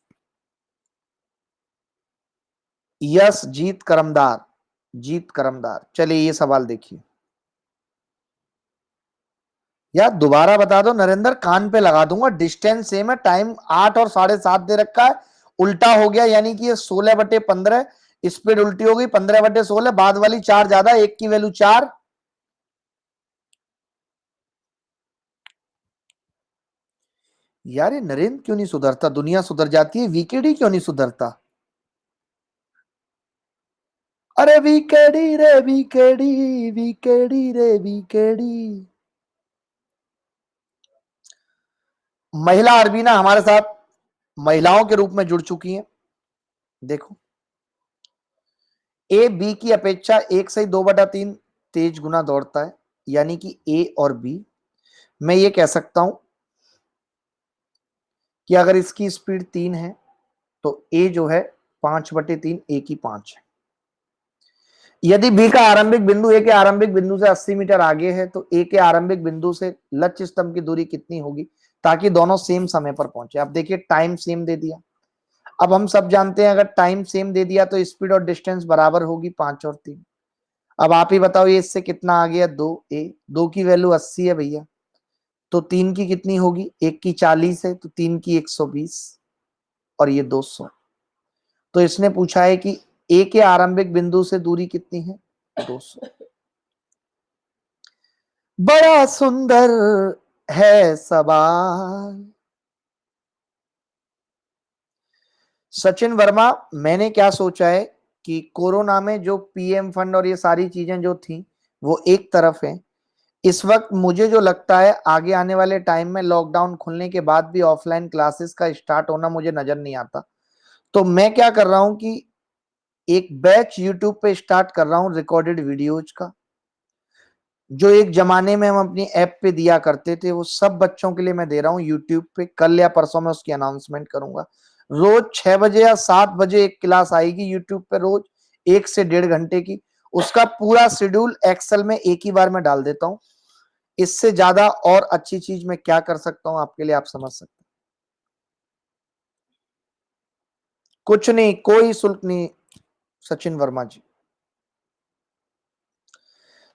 यस, जीत करमदार, जीत करमदार। चलिए ये सवाल देखिए। यार दोबारा बता दो नरेंद्र, कान पे लगा दूंगा। डिस्टेंस सेम है, टाइम 8 और 7.5 दे रखा है, उल्टा हो गया, यानी कि ये 16/15। स्पीड उल्टी हो गई, 15/16, बाद वाली 4 ज्यादा, एक की वैल्यू 4। यार ये नरेंद्र क्यों नहीं सुधरता? दुनिया सुधर जाती है, वीकेडी क्यों नहीं सुधरता? अरे वीकेडी रे वीकेडी, वीकेडी रे वीकेडी। महिला अरबीना हमारे साथ महिलाओं के रूप में जुड़ चुकी हैं। देखो, ए बी की अपेक्षा 1 से 2/3 तेज गुना दौड़ता है, यानी कि ए और बी। मैं ये कह सकता हूं कि अगर इसकी स्पीड 3 है तो ए जो है 5/3, ए की 5 है। यदि बी का आरंभिक बिंदु ए के आरंभिक बिंदु से 80 मीटर आगे है तो ए के आरंभिक बिंदु से लक्ष्य स्तंभ की दूरी कितनी होगी, ताकि दोनों सेम समय पर पहुंचे। अब देखिए, टाइम सेम दे दिया। अब हम सब जानते हैं अगर टाइम सेम दे दिया तो स्पीड और डिस्टेंस बराबर होगी, 5 और 3। अब आप ही बताओ ये इससे कितना आ गया? 2। ए 2 की वैल्यू 80 है भैया, तो 3 की कितनी होगी? एक की 40 है तो 3 की 120 और ये 200। तो इसने पूछा है कि ए के आरंभिक बिंदु से दूरी कितनी है? 200। बड़ा सुंदर है सवाल। सचिन वर्मा, मैंने क्या सोचा है कि कोरोना में जो पीएम फंड और ये सारी चीजें जो थी वो एक तरफ है। इस वक्त मुझे जो लगता है आगे आने वाले टाइम में लॉकडाउन खुलने के बाद भी ऑफलाइन क्लासेस का स्टार्ट होना मुझे नजर नहीं आता। तो मैं क्या कर रहा हूं कि एक बैच यूट्यूब पे स्टार्ट कर रहा हूं रिकॉर्डेड वीडियोज का, जो एक जमाने में हम अपनी ऐप पे दिया करते थे, वो सब बच्चों के लिए मैं दे रहा हूँ यूट्यूब पे। कल या परसों में उसकी अनाउंसमेंट करूंगा। रोज 6 बजे या 7 बजे एक क्लास आएगी यूट्यूब पे, रोज 1 से 1.5 घंटे की। उसका पूरा शेड्यूल एक्सेल में एक ही बार में डाल देता हूँ। इससे ज्यादा और अच्छी चीज मैं क्या कर सकता हूं आपके लिए, आप समझ सकते हैं। कुछ नहीं, कोई शुल्क नहीं सचिन वर्मा जी।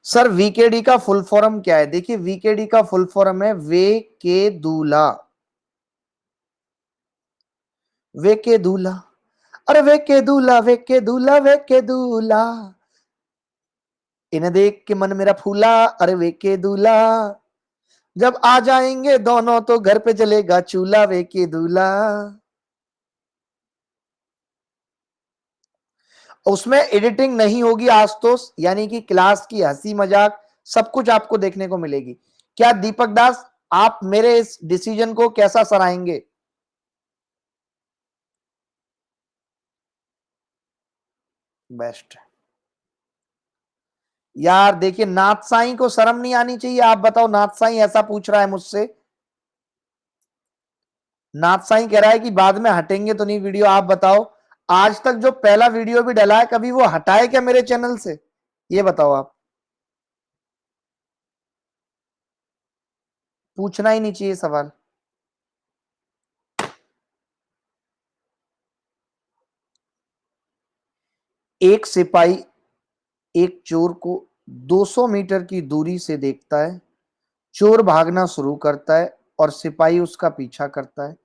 सर वीकेडी का फुल फॉर्म क्या है? देखिए, वीकेडी का फुल फॉर्म है वे के दूल्हा। वे के दूल्हा, अरे वे के दूल्हा, वे के दूल्हा, वे के दूल्हा, इन्हें देख के मन मेरा फूला। अरे वे के दूल्हा, जब आ जाएंगे दोनों तो घर पे जलेगा चूल्हा। वे के दूल्हा। उसमें एडिटिंग नहीं होगी आशुतोष, यानी कि क्लास की हंसी मजाक सब कुछ आपको देखने को मिलेगी। क्या दीपक दास, आप मेरे इस डिसीजन को कैसा सराहेंगे? बेस्ट। यार देखिए, नाथ साईं को शर्म नहीं आनी चाहिए? आप बताओ, नाथ साईं ऐसा पूछ रहा है मुझसे। नाथ साईं कह रहा है कि बाद में हटेंगे तो नहीं वीडियो। आप बताओ, आज तक जो पहला वीडियो भी डला है कभी वो हटाए क्या मेरे चैनल से? ये बताओ आप। पूछना ही नहीं चाहिए सवाल। एक सिपाही एक चोर को 200 मीटर की दूरी से देखता है। चोर भागना शुरू करता है और सिपाही उसका पीछा करता है।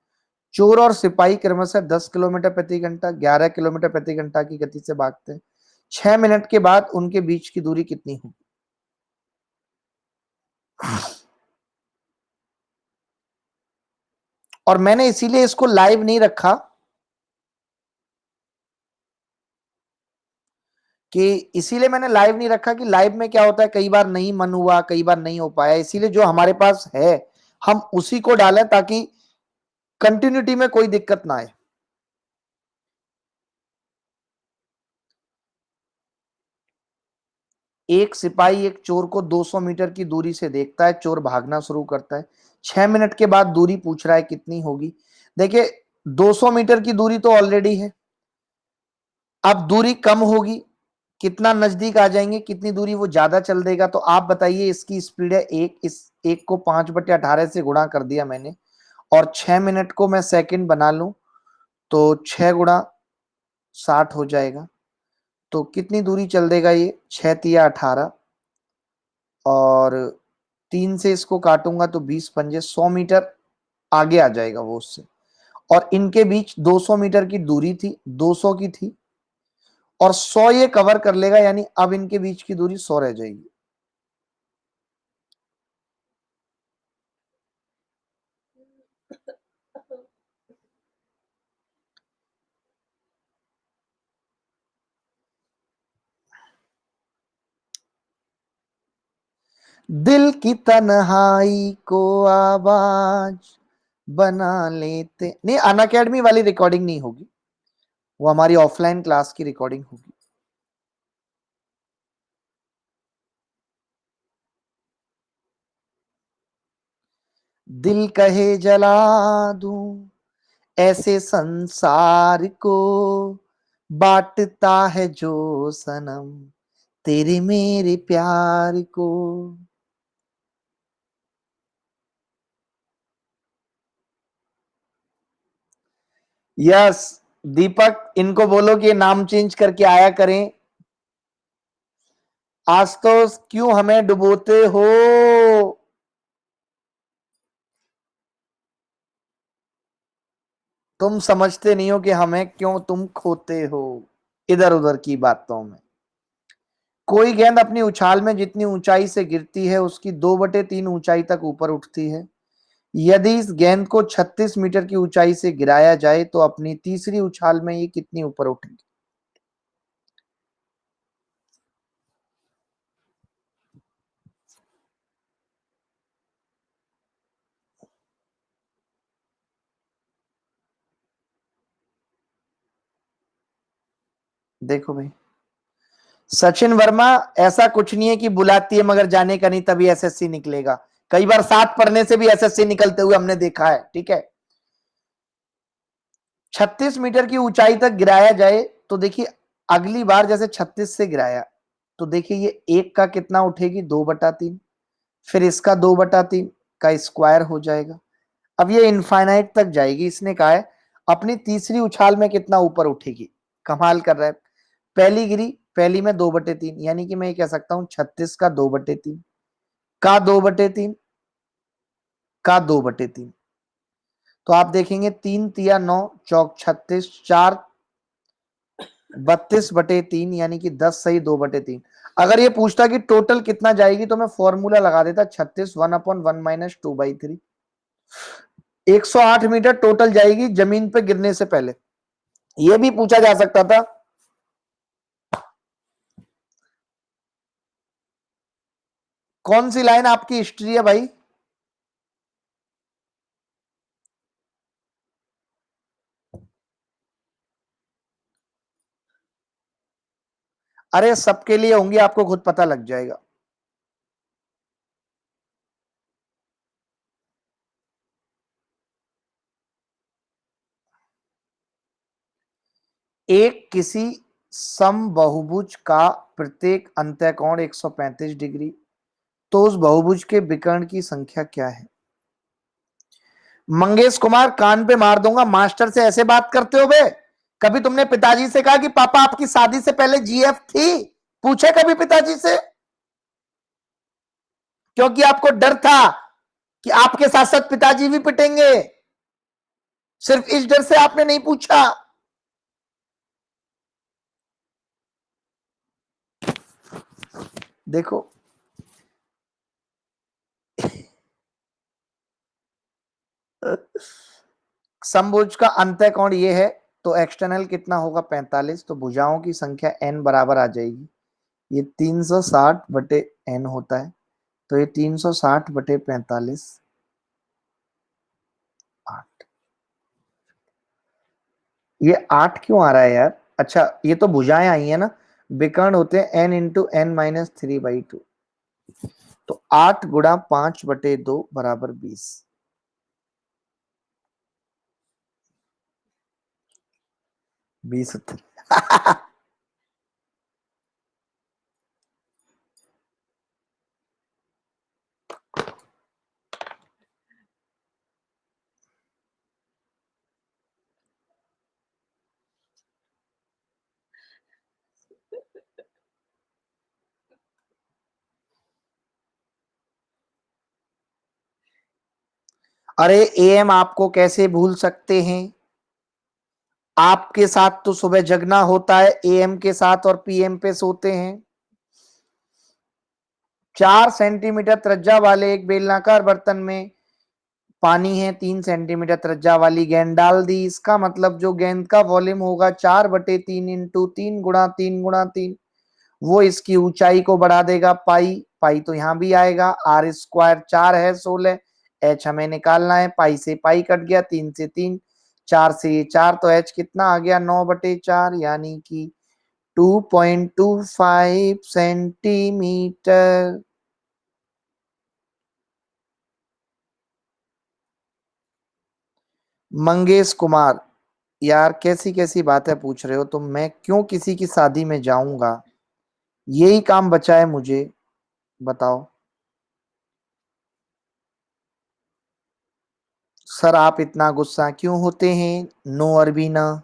चोर और सिपाही क्रमशः 10 किलोमीटर प्रति घंटा, 11 किलोमीटर प्रति घंटा की गति से भागते हैं। 6 मिनट के बाद उनके बीच की दूरी कितनी होगी? और मैंने इसीलिए इसको लाइव नहीं रखा कि इसीलिए मैंने लाइव नहीं रखा कि लाइव में क्या होता है, कई बार नहीं मन हुआ, कई बार नहीं हो पाया, इसीलिए जो हमारे पास है हम उसी को डालें ताकि कंटिन्यूटी में कोई दिक्कत ना आए। एक सिपाही एक चोर को 200 मीटर की दूरी से देखता है, चोर भागना शुरू करता है, 6 मिनट के बाद दूरी पूछ रहा है कितनी होगी। देखिए 200 मीटर की दूरी तो ऑलरेडी है, अब दूरी कम होगी, कितना नजदीक आ जाएंगे, कितनी दूरी वो ज्यादा चल देगा। तो आप बताइए, इसकी स्पीड है एक, इस एक को 5/18 से गुणा कर दिया मैंने, और 6 मिनट को मैं सेकंड बना लूं तो 6 × 60 हो जाएगा। तो कितनी दूरी चल देगा ये, 6×3 = 18, और 3 से इसको काटूंगा तो 20×5 100 मीटर आगे आ जाएगा वो उससे। और इनके बीच 200 मीटर की दूरी थी, 200 की थी, और 100 ये कवर कर लेगा, यानी अब इनके बीच की दूरी 100 रह जाएगी। दिल की तन्हाई को आवाज बना लेते, नहीं अनअकैडमी वाली रिकॉर्डिंग नहीं होगी, वो हमारी ऑफलाइन क्लास की रिकॉर्डिंग होगी। दिल कहे जला दूं ऐसे संसार को, बांटता है जो सनम तेरे मेरे प्यार को। यस दीपक, इनको बोलो कि नाम चेंज करके आया करें। आज तो क्यों हमें डुबोते हो? तुम समझते नहीं हो कि हमें क्यों तुम खोते हो इधर उधर की बातों में। कोई गेंद अपनी उछाल में जितनी ऊंचाई से गिरती है उसकी 2/3 ऊंचाई तक ऊपर उठती है। यदि इस गेंद को 36 मीटर की ऊंचाई से गिराया जाए तो अपनी तीसरी उछाल में ये कितनी ऊपर उठेगी? देखो भाई, सचिन वर्मा ऐसा कुछ नहीं है कि बुलाती है मगर जाने का नहीं तभी एसएससी निकलेगा। कई बार साथ पढ़ने से भी एसएससी निकलते हुए हमने देखा है, ठीक है। 36 मीटर की ऊंचाई तक गिराया जाए तो देखिए, अगली बार जैसे 36 से गिराया तो देखिए ये एक का कितना उठेगी, 2/3, फिर इसका 2/3 का स्क्वायर हो जाएगा। अब ये इनफाइनाइट तक जाएगी। इसने कहा है अपनी तीसरी उछाल में कितना ऊपर उठेगी। कमाल कर रहा है, पहली गिरी, पहली में 2/3, यानी कि मैं ये कह सकता हूं 36 का 2/3 का 2/3 का 2/3। तो आप देखेंगे 3×3 = 9, चौक 36, 4 32/3, यानी कि 10 सही 2/3। अगर ये पूछता कि टोटल कितना जाएगी तो मैं फॉर्मूला लगा देता, 36 1/1 - 2/3। 108 मीटर टोटल जाएगी जमीन पे गिरने से पहले। यह भी पूछा जा सकता था। कौन सी लाइन आपकी हिस्ट्री है भाई? अरे सबके लिए होंगी, आपको खुद पता लग जाएगा। एक किसी समबहुभुज का प्रत्येक अंत्यकोण 135 डिग्री, तो उस बहुभुज के विकर्ण की संख्या क्या है? मंगेश कुमार, कान पे मार दूंगा, मास्टर से ऐसे बात करते हो बे? कभी तुमने पिताजी से कहा कि पापा आपकी शादी से पहले जीएफ थी? पूछे कभी पिताजी से? क्योंकि आपको डर था कि आपके साथ साथ पिताजी भी पिटेंगे, सिर्फ इस डर से आपने नहीं पूछा। देखो समभुज का अंतः कोण ये है, तो एक्सटर्नल कितना होगा 45, तो भुजाओं की संख्या n बराबर आ जाएगी, ये 360/n होता है, तो ये 360/45 8। ये 8 क्यों आ रहा है यार? अच्छा ये तो भुजाएं आई है ना, विकर्ण होते हैं n × n-3/2, तो 8 × 5/2 बराबर 20। 20 उत्तर। अरे एएम आपको कैसे भूल सकते हैं? आपके साथ तो सुबह जगना होता है, एएम के साथ और पीएम पे सोते हैं। 4 सेंटीमीटर त्रिज्या वाले एक बेलनाकार बर्तन में पानी है, 3 सेंटीमीटर त्रिज्या वाली गेंद डाल दी, इसका मतलब जो गेंद का वॉल्यूम होगा 4/3 इंटू 3 × 3 × 3, वो इसकी ऊंचाई को बढ़ा देगा पाई। पाई तो यहां भी आएगा, आर स्क्वायर 4 है 16, एच हमें निकालना है, पाई से पाई कट गया, 3 से 3, 4 से 4, तो एच कितना आ गया 9/4, यानी कि 2.25 सेंटीमीटर। मंगेश कुमार, यार कैसी कैसी बातें पूछ रहे हो तुम, मैं क्यों किसी की शादी में जाऊंगा, यही काम बचा है मुझे, बताओ। सर आप इतना गुस्सा क्यों होते हैं? नो अरबीना।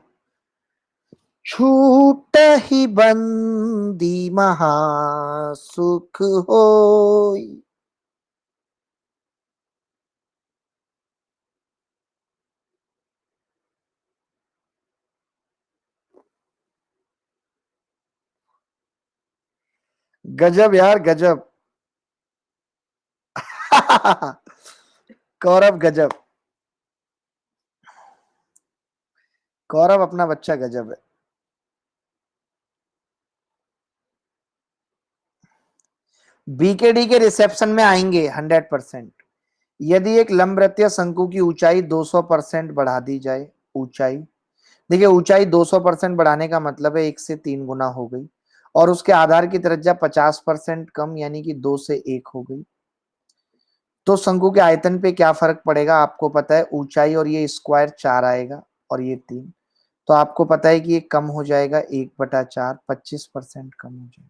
छूट ही बंदी महा सुख होई। गजब यार गजब। कौरव गजब, कौरव अपना बच्चा गजब है। बीकेडी के रिसेप्शन में आएंगे 100%। यदि एक लंबवृत्तीय शंकु की ऊंचाई 200% बढ़ा दी जाए, ऊंचाई देखिए, ऊंचाई 200% बढ़ाने का मतलब है 1 से 3 गुना हो गई, और उसके आधार की त्रिज्या 50% कम, यानी कि 2 से 1 हो गई, तो शंकु के आयतन पे क्या फर्क पड़ेगा? आपको पता है ऊंचाई, और ये स्क्वायर 4 आएगा और ये 3, तो आपको पता है कि ये कम हो जाएगा 1/4, 25% कम हो जाएगा।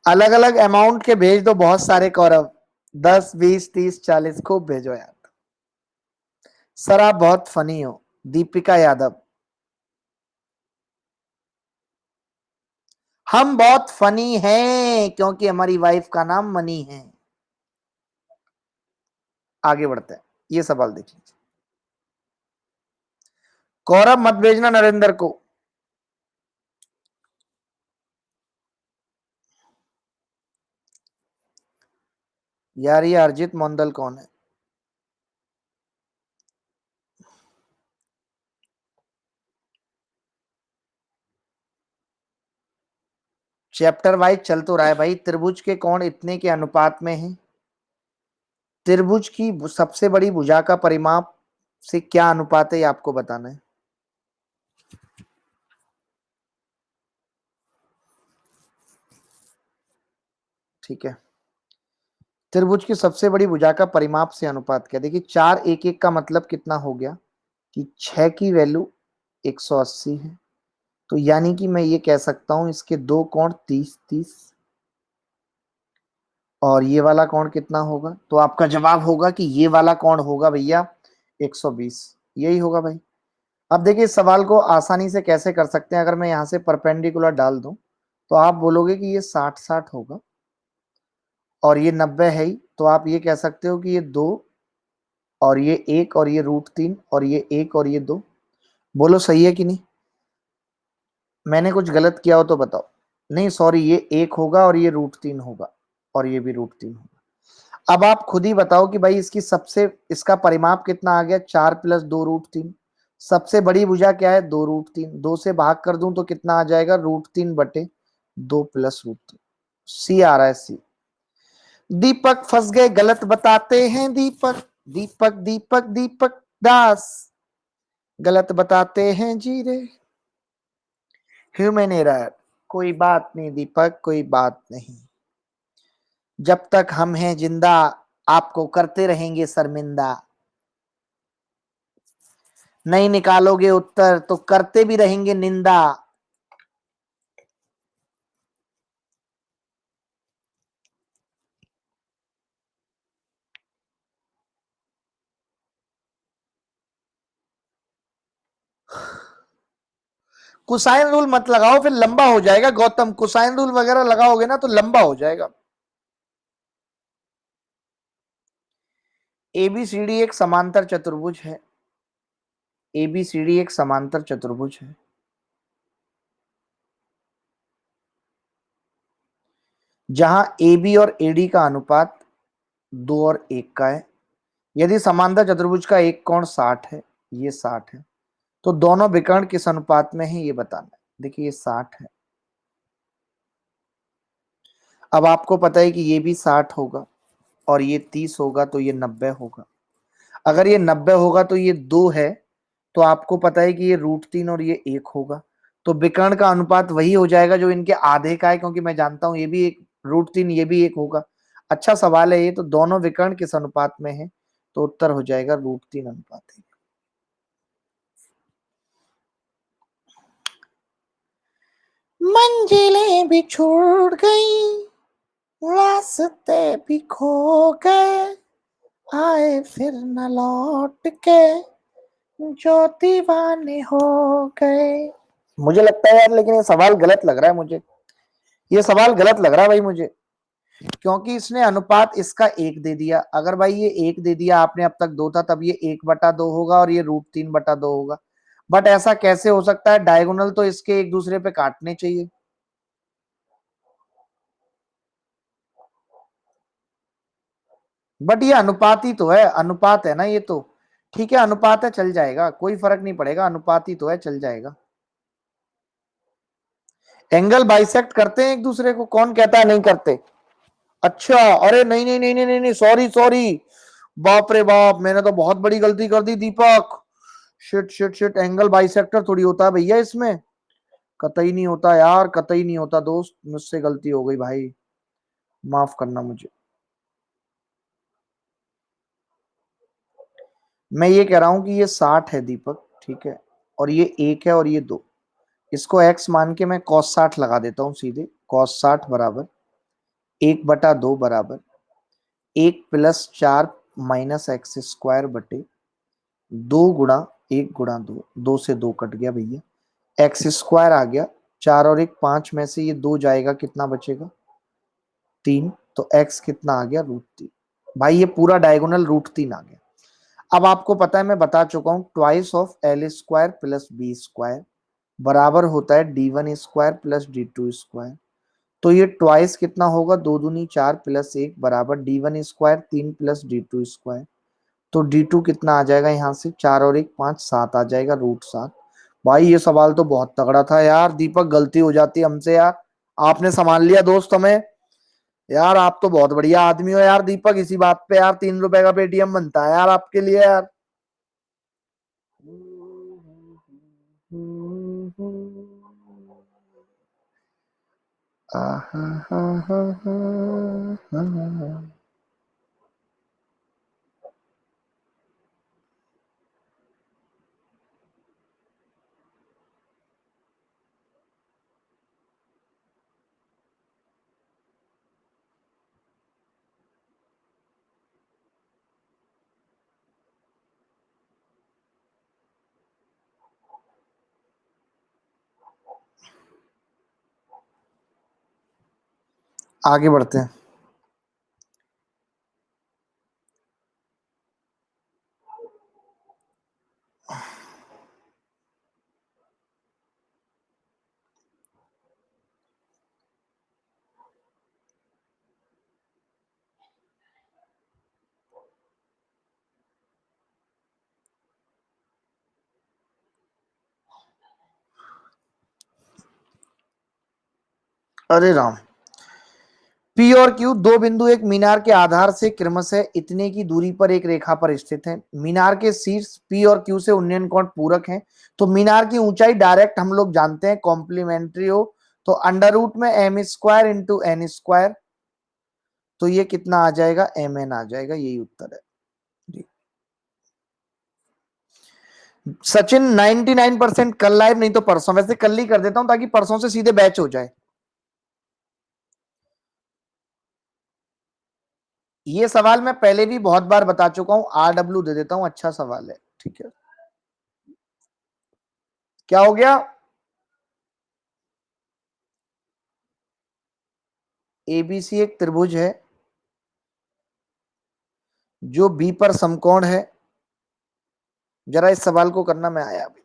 अलग अलग अमाउंट के भेज दो बहुत सारे कौरव, 10 20 30 40 खूब भेजो यार। सर आप बहुत फनी हो। दीपिका यादव, हम बहुत फनी हैं क्योंकि हमारी वाइफ का नाम मनी है। आगे बढ़ते हैं, ये सवाल देख लीजिए। कौरव मत भेजना नरेंद्र को। यार ये अर्जित मोंडल कौन है? चैप्टर वाइज चल तो रहा है भाई। त्रिभुज के कोण इतने के अनुपात में है। त्रिभुज की सबसे बड़ी भुजा का परिमाप से क्या अनुपात है, ये आपको बताना है। ठीक है, त्रिभुज की सबसे बड़ी भुजा का परिमाप से अनुपात क्या? देखिए 4 1 1 का मतलब कितना हो गया कि 6 की वैल्यू 180 है, तो यानी कि मैं ये कह सकता हूं इसके दो कोण 30 30, और ये वाला कोण कितना होगा? तो आपका जवाब होगा कि ये वाला कोण होगा भैया 120, यही होगा भाई। अब देखिए इस सवाल को आसानी से कैसे कर सकते हैं, अगर मैं यहां से परपेंडिकुलर डाल दूं तो आप बोलोगे कि ये 60 60 होगा, और ये 90 है ही, तो आप ये कह सकते हो कि ये 2 और ये 1 और ये √3 और ये 1 और ये 2। बोलो सही है कि नहीं? मैंने कुछ गलत किया हो तो बताओ। नहीं सॉरी, ये 1 होगा और ये √3 होगा और ये भी √3 होगा। अब आप खुद ही बताओ कि भाई इसका परिमाप कितना आ गया, 4 + 2√3। सबसे बड़ी भुजा क्या है, 2√3। 2 से भाग कर दूं तो कितना आ जाएगा, √3/2 + √3। सी आ रहा है, सी। दीपक फंस गए, गलत बताते हैं दीपक। दीपक दीपक दीपक दास गलत बताते हैं जीरे। Human error. कोई बात नहीं दीपक, कोई बात नहीं। जब तक हम हैं जिंदा आपको करते रहेंगे शर्मिंदा। नहीं निकालोगे उत्तर तो करते भी रहेंगे निंदा। कुसाइन रूल मत लगाओ, फिर लंबा हो जाएगा गौतम। कुसाइन रूल वगैरह लगाओगे ना तो लंबा हो जाएगा। एबीसीडी एक समांतर चतुर्भुज है। एबीसीडी एक समांतर चतुर्भुज है। जहां AB और AD का अनुपात 2 और 1 का है। यदि समांतर चतुर्भुज का एक कोण 60 है, ये 60 है, तो दोनों विकर्ण किस अनुपात में है ये बताना है। देखिए ये 60 है। अब आपको पता है कि ये भी 60 होगा और ये 30 होगा, तो ये 90 होगा। अगर ये 90 होगा तो ये 2 है, तो आपको पता है कि ये √3 और ये 1 होगा। तो विकर्ण का अनुपात वही हो जाएगा जो इनके आधे का है, क्योंकि मैं जानता हूं ये भी एक √3, ये भी 1 होगा। अच्छा सवाल है ये। तो दोनों विकर्ण किस अनुपात में है, तो उत्तर हो जाएगा √3:1। मंजिलें भी छूट गई, रास्ते भी खो गए, आए फिर न लौट के जो दीवाने हो गए। मुझे लगता है यार, लेकिन ये सवाल गलत लग रहा है मुझे। ये सवाल गलत लग रहा है भाई मुझे, क्योंकि इसने अनुपात इसका 1 दे दिया। अगर भाई ये 1 दे दिया आपने, अब तक 2 था, तब ये 1/2 होगा और ये √3/2 होगा। बट ऐसा कैसे हो सकता है, डायगोनल तो इसके एक दूसरे पे काटने चाहिए। बट ये अनुपात ही तो है, अनुपात है ना ये तो। ठीक है अनुपात है, चल जाएगा, कोई फर्क नहीं पड़ेगा, अनुपात ही तो है, चल जाएगा। एंगल बाइसेक्ट करते हैं एक दूसरे को, कौन कहता है नहीं करते। अच्छा, अरे नहीं नहीं नहीं नहीं नहीं, सॉरी सॉरी। बाप रे बाप, मैंने तो बहुत बड़ी गलती कर दी Deepak. Shit shit shit, angle bisector थोड़ी होता है भैया इसमें। कतई नहीं होता यार, कतई नहीं होता दोस्त, मुझसे गलती हो गई भाई, माफ करना मुझे। मैं ये कह रहा हूं कि ये 60 है दीपक, ठीक है, और ये 1 है और ये 2। इसको x मान के मैं cos 60 लगा देता हूं सीधे। cos 60 बराबर 1/2 बराबर 1 + 4 -x² बटे 2 × 1 × 2। 2 से 2 कट गया भैया, x² आ गया। 4 और 1 5 में से ये 2 जाएगा, कितना बचेगा, 3। तो x कितना आ गया, √3। भाई ये पूरा डायगोनल √3 आ गया। अब आपको पता है, मैं बता चुका हूं, ट्वाइस ऑफ L² + B² बराबर होता है D1² + D2²। तो ये ट्वाइस कितना होगा, 2 दूनी 4 + 1 बराबर D1² 3 + D2²। तो D2 कितना आ जाएगा यहाँ से, 4 और 1 5 7 आ जाएगा, √7। भाई ये सवाल तो बहुत तगड़ा था यार दीपक, गलती हो जाती हमसे यार, आपने संभाल लिया दोस्त हमें। यार आप तो बहुत बढ़िया आदमी हो यार दीपक, इसी बात पे यार 3 रुपए का पेटीएम बनता है यार आपके लिए यार। आगे बढ़ते हैं। अरे राम। पी और क्यू दो बिंदु एक मीनार के आधार से क्रमशः इतने की दूरी पर एक रेखा पर स्थित हैं। मीनार के शीर्ष पी और क्यू से उन्नयन कोण पूरक हैं। तो मीनार की ऊंचाई डायरेक्ट हम लोग जानते हैं, कॉम्प्लीमेंट्री हो तो अंडर रूट में m square into n square, तो ये कितना आ जाएगा, एम एन आ जाएगा। यही उत्तर है जी। सचिन 99% कल लाइव, नहीं तो परसों। वैसे कल ही कर देता हूं ताकि परसों से सीधे बैच हो जाए। ये सवाल मैं पहले भी बहुत बार बता चुका हूं, RW दे देता हूं, अच्छा सवाल है। ठीक है, क्या हो गया? एबीसी एक त्रिभुज है जो बी पर समकोण है। जरा इस सवाल को करना, मैं आया अभी।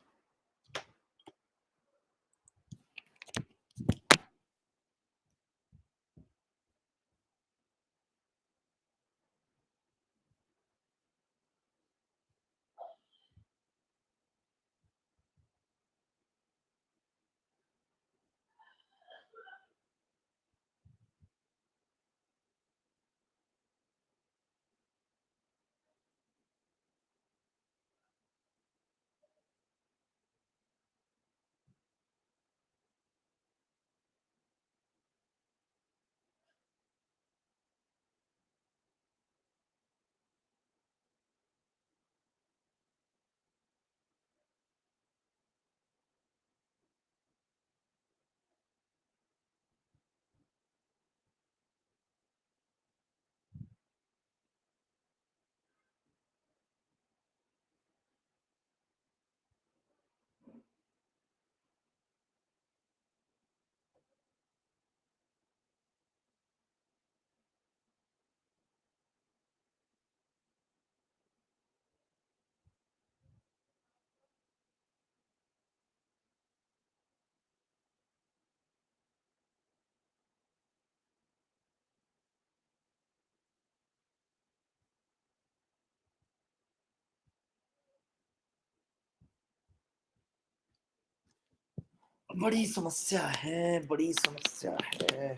बड़ी समस्या है, बड़ी समस्या है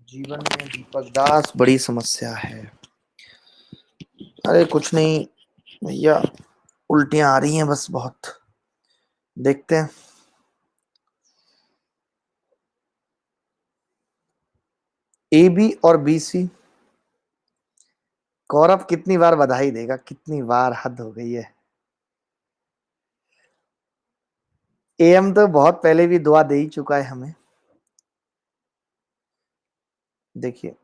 जीवन में दीपक दास, बड़ी समस्या है। अरे कुछ नहीं भैया, उल्टियां आ रही हैं बस बहुत। देखते हैं। ए बी और बी सी। गौरव कितनी बार बधाई देगा, कितनी बार, हद हो गई है। एम तो बहुत पहले भी दुआ दे ही चुका है हमें। देखिए,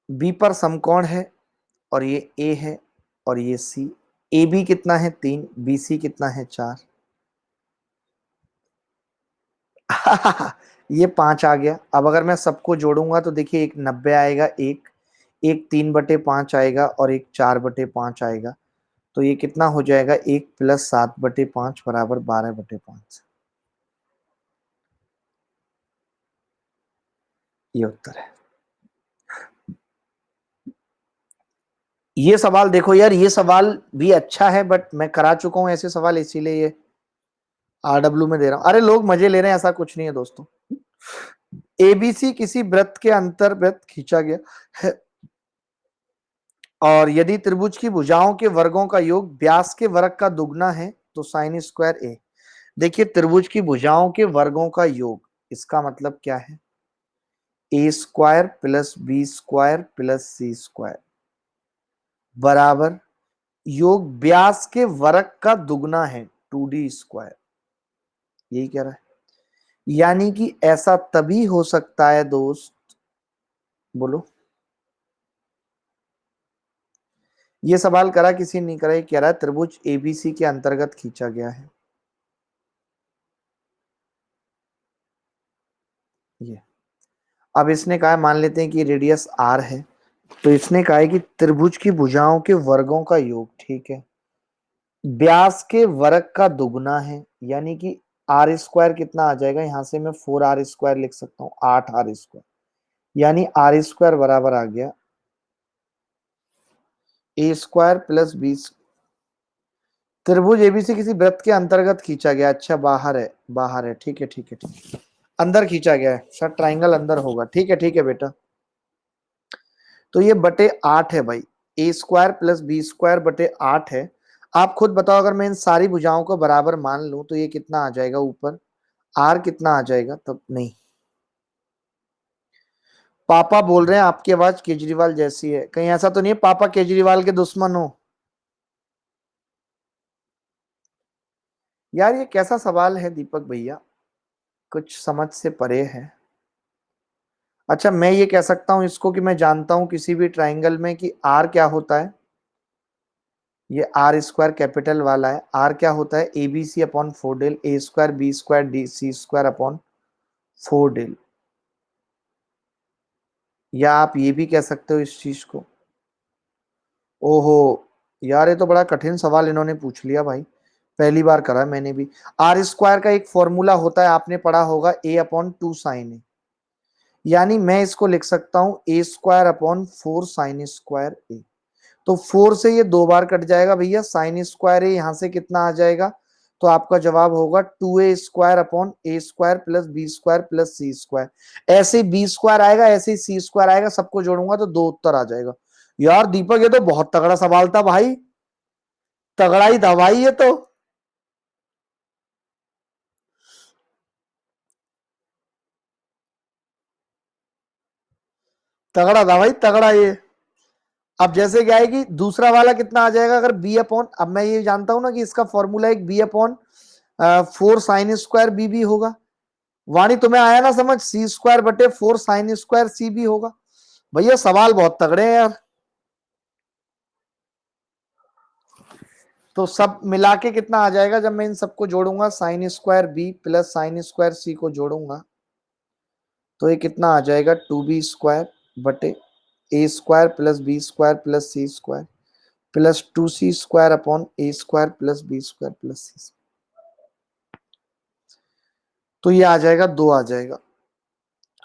बी पर समकोण है और ये ए है और ये सी। ए बी कितना है, 3, बी सी कितना है, 4। ये 5 आ गया। अब अगर मैं सबको जोड़ूंगा तो देखिए, एक 90 आएगा, एक एक 3/5 आएगा और एक 4/5 आएगा। तो ये कितना हो जाएगा, 1 + 7/5 बराबर 12/5। ये उत्तर है। ये सवाल देखो यार, ये सवाल भी अच्छा है, बट मैं करा चुका हूं ऐसे सवाल, इसीलिए ये RW में दे रहा हूं। अरे लोग मजे ले रहे हैं, ऐसा कुछ नहीं है दोस्तों। एबीसी किसी वृत्त के अंतर्गत खींचा गया है और यदि त्रिभुज की भुजाओं के वर्गों का योग व्यास के वर्ग का दुगना है तो साइन स्क्वायर ए। देखिए, त्रिभुज की भुजाओं के वर्गों का योग, इसका मतलब क्या है, a square plus b square plus c square बराबर योग व्यास के वर्ग का दुगना है, 2D स्क्वायर। यही कह रहा है। यानी कि ऐसा तभी हो सकता है दोस्त, बोलो। ये सवाल करा किसी ने नहीं करा, ये कह रहा है त्रिभुज एबीसी के अंतर्गत खींचा गया है। ये अब इसने कहा, मान लेते हैं कि रेडियस r है, तो इसने कहा है कि त्रिभुज की भुजाओं के वर्गों का योग, ठीक है, व्यास के वर्ग का दुगना है। यानी कि आर स्क्वायर कितना आ जाएगा, यहां से मैं 4r² लिख सकता हूँ, 8r²। यानी r² बराबर आ गया a² प्लस बी। त्रिभुज एबीसी किसी वृत्त के अंतर्गत खींचा गया, अच्छा बाहर है, बाहर है, ठीक है ठीक है ठीक है। अंदर खींचा गया है सर, ट्राइंगल अंदर होगा। ठीक है बेटा। तो ये बटे 8 है भाई, ए स्क्वायर प्लस बी स्क्वायर बटे 8 है। आप खुद बताओ, अगर मैं इन सारी भुजाओं को बराबर मान लूं तो ये कितना आ जाएगा ऊपर, आर कितना आ जाएगा तब। नहीं, पापा बोल रहे हैं आपकी आवाज केजरीवाल जैसी है, कहीं ऐसा तो नहीं है पापा केजरीवाल के दुश्मन हो? यार ये कैसा सवाल है दीपक भैया, कुछ समझ से परे है। अच्छा, मैं ये कह सकता हूं इसको कि मैं जानता हूं किसी भी ट्राइंगल में कि आर क्या होता है। ये आर स्क्वायर कैपिटल वाला है, आर क्या होता है, A B C upon 4 del, A square B square D C square upon 4 del. या आप ये भी कह सकते हो इस चीज को। ओहो यार, ये तो बड़ा कठिन सवाल इन्होंने पूछ लिया भाई, पहली बार करा है मैंने भी। आर स्क्वायर का एक फॉर्मूला होता है, आपने पढ़ा होगा, ए अपॉन 2 साइन ए। यानी मैं इसको लिख सकता हूं ए स्क्वायर अपॉन 4 साइन स्क्वायर ए। तो 4 से ये 2 बार कट जाएगा भैया, साइन स्क्वायर ए यहां से कितना आ जाएगा, तो आपका जवाब होगा 2a square upon a square plus b square plus c square. ऐसे बी स्क्वायर आएगा, ऐसे सी स्क्वायर आएगा, सबको जोड़ूंगा तो 2 उत्तर आ जाएगा। यार दीपक, ये तो बहुत तगड़ा सवाल था भाई, तगड़ा ही था भाई ये तो। तगड़ा था भाई, तगड़ा ये। अब जैसे क्या है कि दूसरा वाला कितना आ जाएगा, अगर बी अपॉन, अब मैं ये जानता हूं ना कि इसका फॉर्मूला एक B upon 4 sine square B भी होगा। वाणी तुम्हें आया ना समझ, सी स्क्वायर बटे 4 साइन स्क्वायर सी भी होगा। भैया सवाल बहुत तगड़े हैं यार। तो सब मिला के कितना आ जाएगा जब मैं इन सबको जोड़ूंगा, sine square b plus sine square c को जोड़ूंगा तो ये कितना आ जाएगा, 2b स्क्वायर बटे a square plus b square plus c square plus 2c square upon a square plus b square plus c. तो ये आ जाएगा 2 आ जाएगा।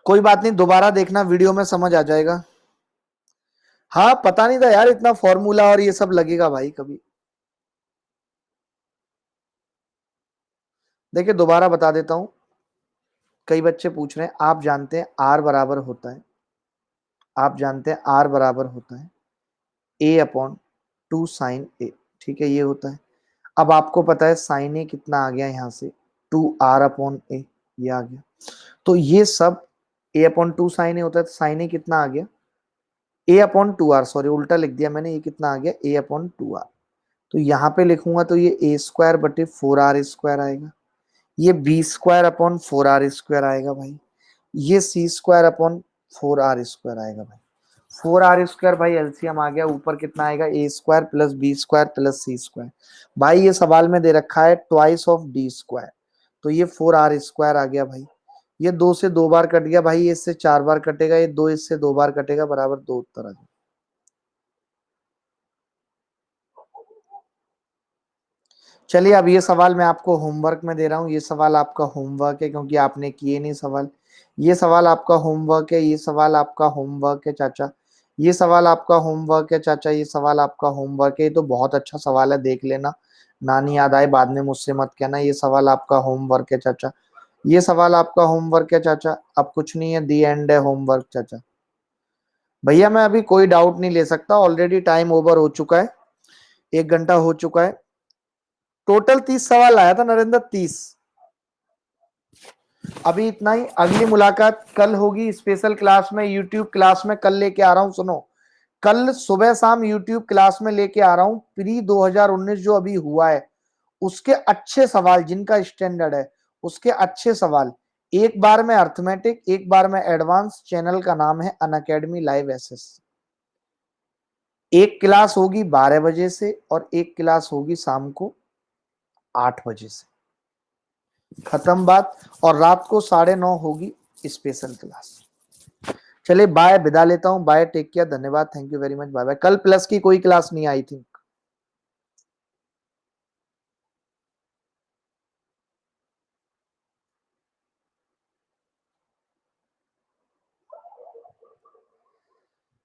कोई बात नहीं, दोबारा देखना वीडियो में समझ आ जाएगा। हाँ पता नहीं था यार इतना फॉर्मूला और ये सब लगेगा भाई कभी। देखिए दोबारा बता देता हूं, कई बच्चे पूछ रहे हैं, आप जानते हैं आर बराबर होता है, आप जानते हैं आर बराबर होता है ए अपॉन 2 साइन ए। ठीक है, ये होता है। अब आपको पता है साइन ए कितना आ गया यहाँ से, 2r अपॉन ए, ये आ गया। तो ये सब ए अपॉन 2 साइन ए होता है, तो साइन ए कितना आ गया, ए अपॉन 2r, सॉरी उल्टा लिख दिया मैंने, ये कितना आ गया, ए अपॉन 2r। तो यहाँ पे लिखूंगा तो ये ए स्क्वायर बटे 4r स्क्वायर आएगा, ये B square upon 4r square आएगा भाई, ये सी स्क्वायर अपॉन 4r स्क्वायर आएगा भाई। 4r स्क्वायर भाई एलसीएम आ गया, ऊपर कितना आएगा, a square plus b square plus c square. भाई ये सवाल में दे रखा है ट्वाइस ऑफ डी स्क्वायर, तो ये 4r स्क्वायर आ गया भाई। ये 2 से 2 बार कट गया भाई, ये इससे 4 बार कटेगा, ये 2 इससे 2 बार कटेगा, बराबर 2 उत्तर आ गया। चलिए अब ये सवाल मैं आपको होमवर्क में दे रहा हूँ, ये सवाल आपका होमवर्क है क्योंकि आपने किए नहीं सवाल। ये सवाल आपका होमवर्क है, ये सवाल आपका होमवर्क है चाचा, ये सवाल आपका होमवर्क है चाचा, ये सवाल आपका होमवर्क है। ये तो बहुत अच्छा सवाल है, देख लेना, नानी याद आए बाद में मुझसे मत कहना। ये सवाल आपका होमवर्क है चाचा, ये सवाल आपका होमवर्क है चाचा। अब कुछ नहीं है, दी एंड है होमवर्क चाचा। भैया मैं अभी कोई डाउट नहीं ले सकता, ऑलरेडी टाइम ओवर हो चुका है, 1 घंटा हो चुका है। टोटल 30 सवाल आया था नरेंद्र, 30। अभी इतना ही, अगली मुलाकात कल होगी स्पेशल क्लास में, यूट्यूब क्लास में कल लेके आ रहा हूं, सुनो, कल सुबह शाम यूट्यूब क्लास में लेके आ रहा हूं प्री 2019 जो अभी हुआ है उसके अच्छे सवाल, जिनका स्टैंडर्ड है उसके अच्छे सवाल। एक बार में अर्थमेटिक, एक बार में एडवांस। चैनल का नाम है अनअकैडमी लाइव एसएस। एक क्लास होगी 12 बजे से और एक क्लास होगी शाम को 8 बजे से, खत्म बात। और रात को 9:30 होगी स्पेशल क्लास। चलिए बाय, विदा लेता हूं, बाय, टेक केयर, धन्यवाद, thank you very much, bye bye. कल प्लस की कोई क्लास नहीं आई थी।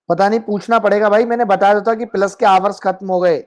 पता नहीं, पूछना पड़ेगा भाई, मैंने बताया था कि प्लस के आवर्स खत्म हो गए।